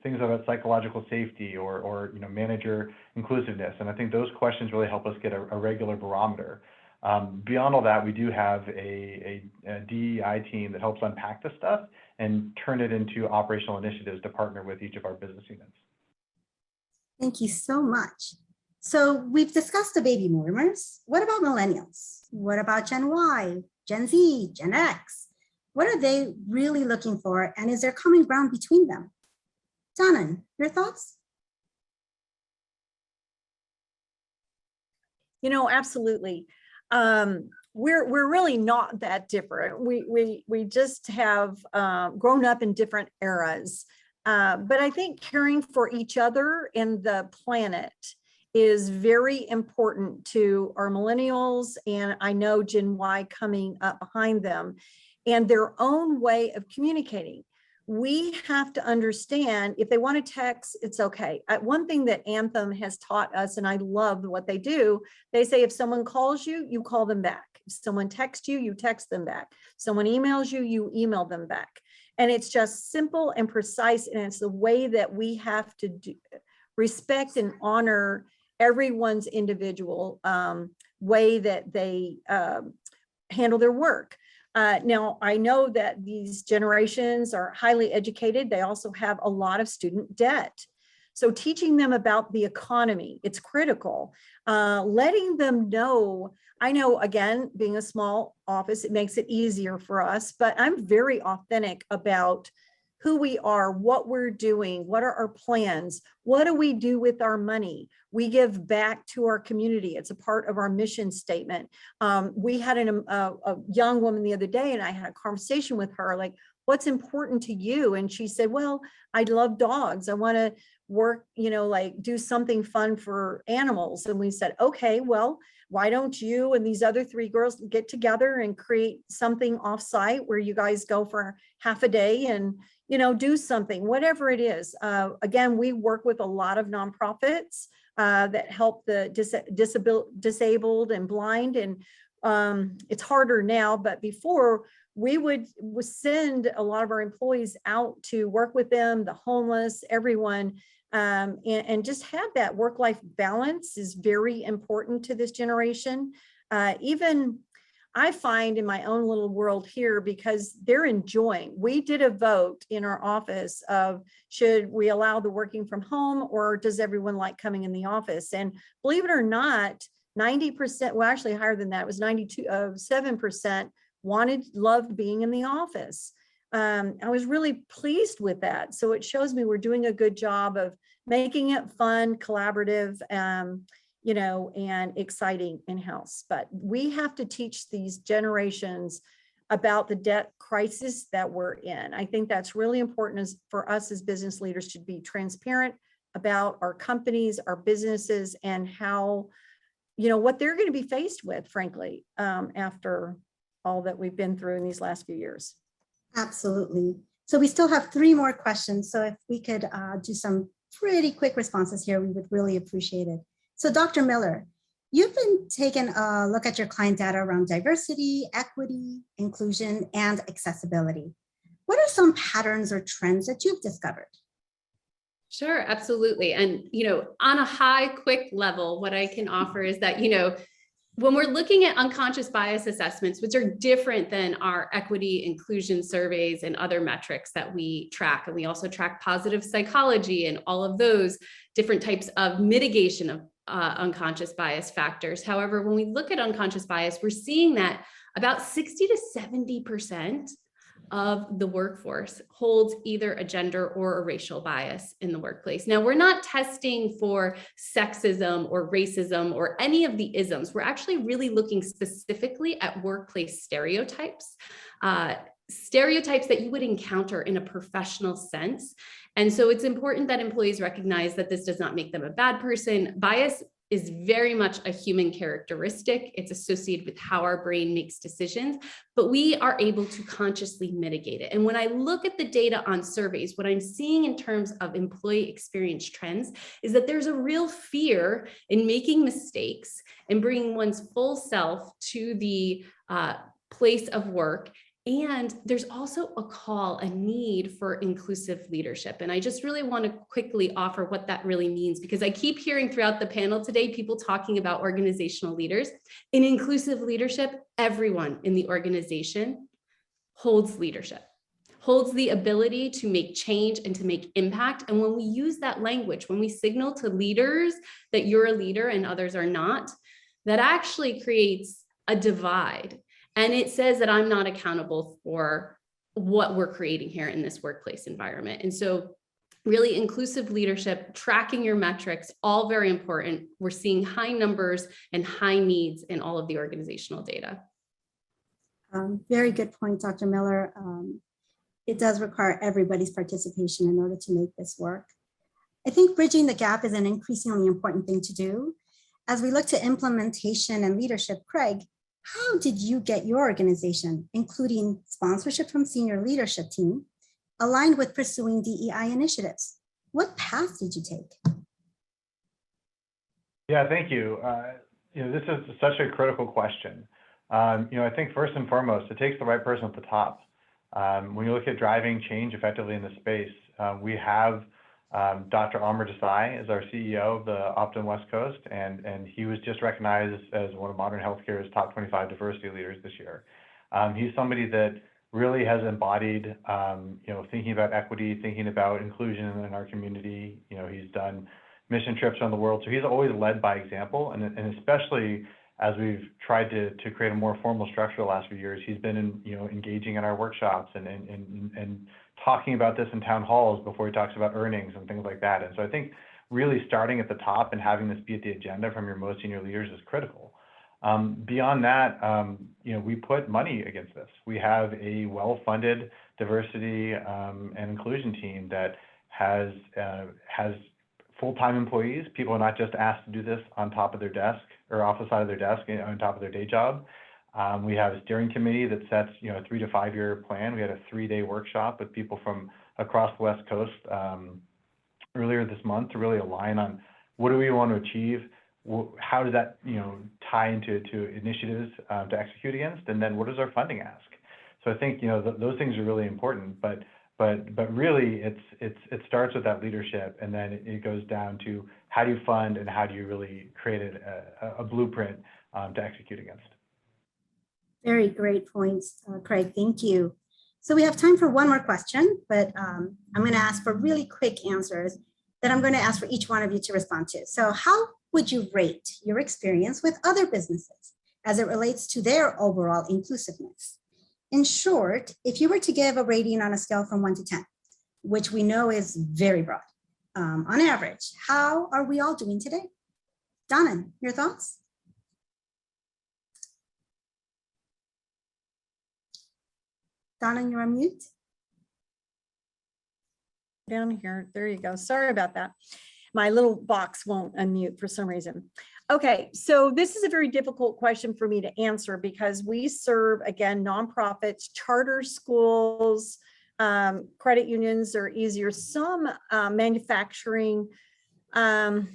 things about psychological safety, or manager inclusiveness. And I think those questions really help us get a regular barometer. Beyond all that, we do have a DEI team that helps unpack this stuff and turn it into operational initiatives to partner with each of our business units. Thank you so much. So we've discussed the baby boomers. What about millennials? What about Gen Y, Gen Z, Gen X? What are they really looking for? And is there common ground between them? Danan, your thoughts? Absolutely. We're really not that different. We just have grown up in different eras. But I think caring for each other and the planet is very important to our millennials, and I know Gen Y coming up behind them, and their own way of communicating. We have to understand if they want to text, it's okay. One thing that Anthem has taught us, and I love what they do, they say if someone calls you, you call them back. If someone texts you, you text them back. Someone emails you, you email them back. And it's just simple and precise, and it's the way that we have to respect and honor everyone's individual way that they handle their work. Now, I know that these generations are highly educated. They also have a lot of student debt. So teaching them about the economy, it's critical. Letting them know, I know, again, being a small office, it makes it easier for us, but I'm very authentic about who we are, what we're doing, what are our plans, what do we do with our money? We give back to our community. It's a part of our mission statement. We had a young woman the other day, and I had a conversation with her, like, what's important to you? And she said, well, I love dogs. I want to work, like do something fun for animals. And we said, okay, well, why don't you and these other 3 girls get together and create something offsite where you guys go for half a day and do something, whatever it is. Again, we work with a lot of nonprofits that help the disabled and blind. And it's harder now, but before we would send a lot of our employees out to work with them, the homeless, everyone, and just have that work-life balance is very important to this generation. Even I find in my own little world here, because they're enjoying, we did a vote in our office of should we allow the working from home, or does everyone like coming in the office? And believe it or not, 90%, well, actually higher than that, it was 7% loved being in the office. I was really pleased with that. So it shows me we're doing a good job of making it fun, collaborative, you know, and exciting in-house. But we have to teach these generations about the debt crisis that we're in. I think that's really important for us as business leaders to be transparent about our companies, our businesses, and how, you know, what they're going to be faced with, frankly, after all that we've been through in these last few years. Absolutely. So we still have 3 more questions. So if we could do some pretty quick responses here, we would really appreciate it. So Dr. Miller, you've been taking a look at your client data around diversity, equity, inclusion, and accessibility. What are some patterns or trends that you've discovered? Sure, absolutely. And, you know, on a high, quick level, what I can offer is that, you know, when we're looking at unconscious bias assessments, which are different than our equity inclusion surveys and other metrics that we track, and we also track positive psychology and all of those different types of mitigation of unconscious bias factors. However, when we look at unconscious bias, we're seeing that about 60 to 70% of the workforce holds either a gender or a racial bias in the workplace. Now, we're not testing for sexism or racism or any of the isms. We're actually really looking specifically at workplace stereotypes, stereotypes that you would encounter in a professional sense. And so it's important that employees recognize that this does not make them a bad person. Bias is very much a human characteristic. It's associated with how our brain makes decisions, but we are able to consciously mitigate it. And when I look at the data on surveys, what I'm seeing in terms of employee experience trends is that there's a real fear in making mistakes and bringing one's full self to the place of work. And there's also a call, a need for inclusive leadership. And I just really want to quickly offer what that really means, because I keep hearing throughout the panel today, people talking about organizational leaders. In inclusive leadership, everyone in the organization holds leadership, holds the ability to make change and to make impact. And when we use that language, when we signal to leaders that you're a leader and others are not, that actually creates a divide. And it says that I'm not accountable for what we're creating here in this workplace environment. And so really inclusive leadership, tracking your metrics, all very important. We're seeing high numbers and high needs in all of the organizational data. Very good point, Dr. Miller. It does require everybody's participation in order to make this work. I think bridging the gap is an increasingly important thing to do. As we look to implementation and leadership, Craig, how did you get your organization, including sponsorship from senior leadership team, aligned with pursuing DEI initiatives? What path did you take? Yeah, thank you. This is such a critical question. I think first and foremost, it takes the right person at the top. When you look at driving change effectively in the space, we have Dr. Amr Desai is our CEO of the Optum West Coast, and he was just recognized as one of modern healthcare's top 25 diversity leaders this year. He's somebody that really has embodied, thinking about equity, thinking about inclusion in our community. He's done mission trips around the world, so he's always led by example, and especially as we've tried to create a more formal structure the last few years, he's been engaging in our workshops and talking about this in town halls before he talks about earnings and things like that. And so I think really starting at the top and having this be at the agenda from your most senior leaders is critical. Beyond that, we put money against this. We have a well-funded diversity and inclusion team that has full-time employees. People are not just asked to do this on top of their desk or off the side of their desk on top of their day job. We have a steering committee that sets, a 3 to 5 year plan. We had a 3-day workshop with people from across the West Coast earlier this month to really align on what do we want to achieve, how does that, tie into initiatives to execute against, and then what is our funding ask? So I think, those things are really important. But But really, it starts with that leadership, and then it goes down to how do you fund and how do you really create a blueprint to execute against. Very great points, Craig. Thank you. So we have time for one more question, but I'm going to ask for really quick answers that I'm going to ask for each one of you to respond to. So how would you rate your experience with other businesses as it relates to their overall inclusiveness? In short, if you were to give a rating on a scale from 1 to 10, which we know is very broad, on average, how are we all doing today? Donna, your thoughts? Donna, you're on mute. Down here, there you go. Sorry about that. My little box won't unmute for some reason. Okay, so this is a very difficult question for me to answer because we serve, again, nonprofits, charter schools, credit unions are easier, some manufacturing. I'm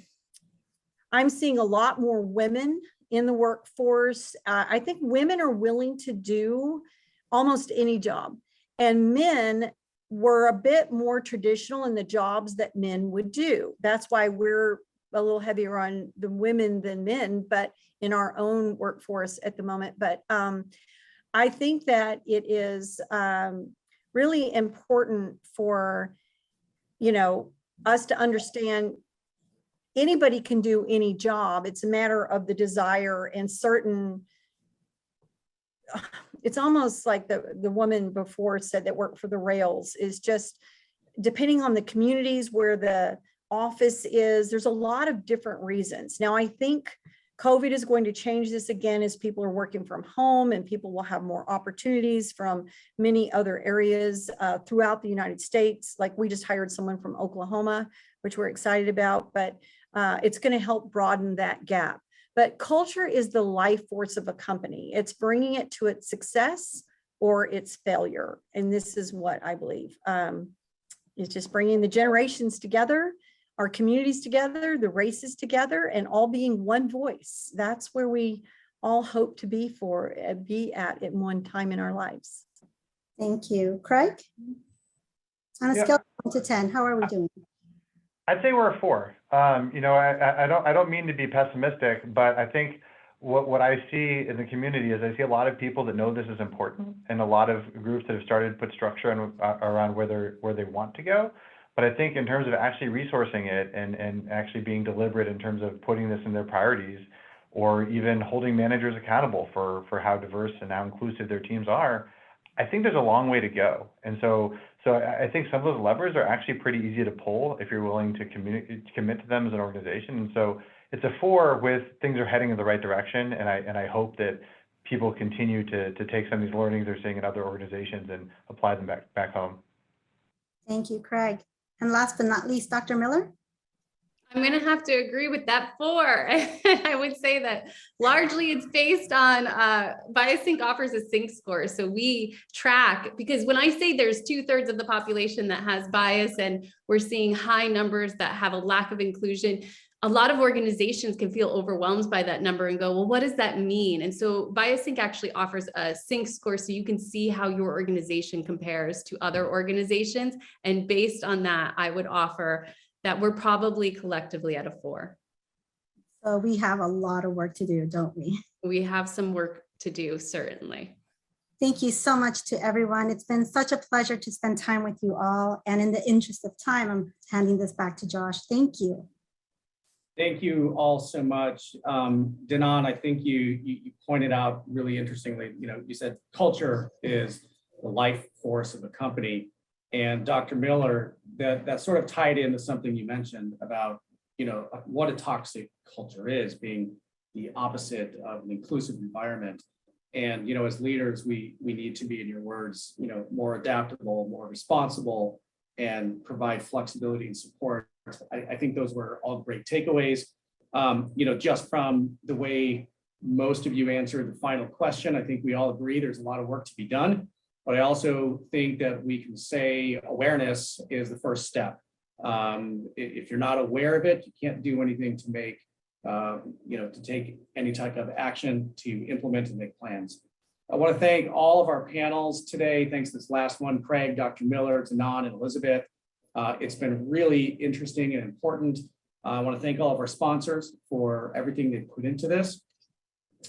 seeing a lot more women in the workforce. I think women are willing to do almost any job, and men were a bit more traditional in the jobs that men would do. That's why we're a little heavier on the women than men, but in our own workforce at the moment. But I think that it is really important for, us to understand anybody can do any job. It's a matter of the desire and certain, it's almost like the woman before said that worked for the rails is just depending on the communities where the office is, there's a lot of different reasons. Now, I think COVID is going to change this again as people are working from home and people will have more opportunities from many other areas throughout the United States. Like we just hired someone from Oklahoma, which we're excited about, but it's going to help broaden that gap. But culture is the life force of a company. It's bringing it to its success or its failure. And this is what I believe. It's just bringing the generations together, our communities together, the races together, and all being one voice. That's where we all hope to be at one time in our lives. Thank you. Craig? On a scale of 1 to 10, how are we doing? I'd say we're a 4. I don't mean to be pessimistic, but I think what I see in the community is I see a lot of people that know this is important and a lot of groups that have started to put structure around where they want to go. But I think in terms of actually resourcing it and actually being deliberate in terms of putting this in their priorities or even holding managers accountable for how diverse and how inclusive their teams are, I think there's a long way to go. And so I think some of those levers are actually pretty easy to pull if you're willing to commit to them as an organization. And so it's a 4 with things are heading in the right direction. And I hope that people continue to take some of these learnings they're seeing in other organizations and apply them back home. Thank you, Craig. And last but not least, Dr. Miller? I'm going to have to agree with that 4. I would say that largely it's based on BiasSync offers a sync score. So we track, because when I say there's 2/3 of the population that has bias and we're seeing high numbers that have a lack of inclusion, a lot of organizations can feel overwhelmed by that number and go, well, what does that mean? And so BiasSync actually offers a sync score so you can see how your organization compares to other organizations. And based on that, I would offer that we're probably collectively at a 4. So we have a lot of work to do, don't we? We have some work to do, certainly. Thank you so much to everyone. It's been such a pleasure to spend time with you all. And in the interest of time, I'm handing this back to Josh. Thank you. Thank you all so much. Danan, I think you pointed out really interestingly, you said culture is the life force of a company. And Dr. Miller, that sort of tied into something you mentioned about, what a toxic culture is, being the opposite of an inclusive environment. And, as leaders, we need to be, in your words, more adaptable, more responsible, and provide flexibility and support. I think those were all great takeaways. Just from the way most of you answered the final question, I think we all agree there's a lot of work to be done. But I also think that we can say awareness is the first step. If you're not aware of it, you can't do anything to make, to take any type of action to implement and make plans. I want to thank all of our panels today. Thanks to this last one, Craig, Dr. Miller, Tanan, and Elizabeth. It's been really interesting and important. I want to thank all of our sponsors for everything they put into this.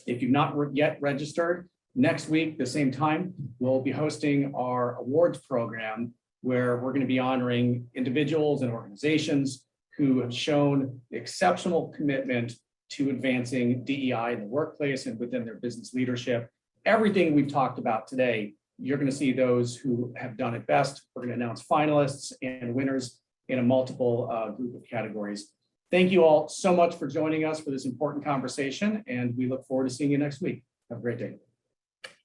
If you've not yet registered, next week, the same time, we'll be hosting our awards program where we're going to be honoring individuals and organizations who have shown exceptional commitment to advancing DEI in the workplace and within their business leadership. Everything we've talked about today, you're going to see those who have done it best. We're going to announce finalists and winners in a multiple group of categories. Thank you all so much for joining us for this important conversation, and we look forward to seeing you next week. Have a great day.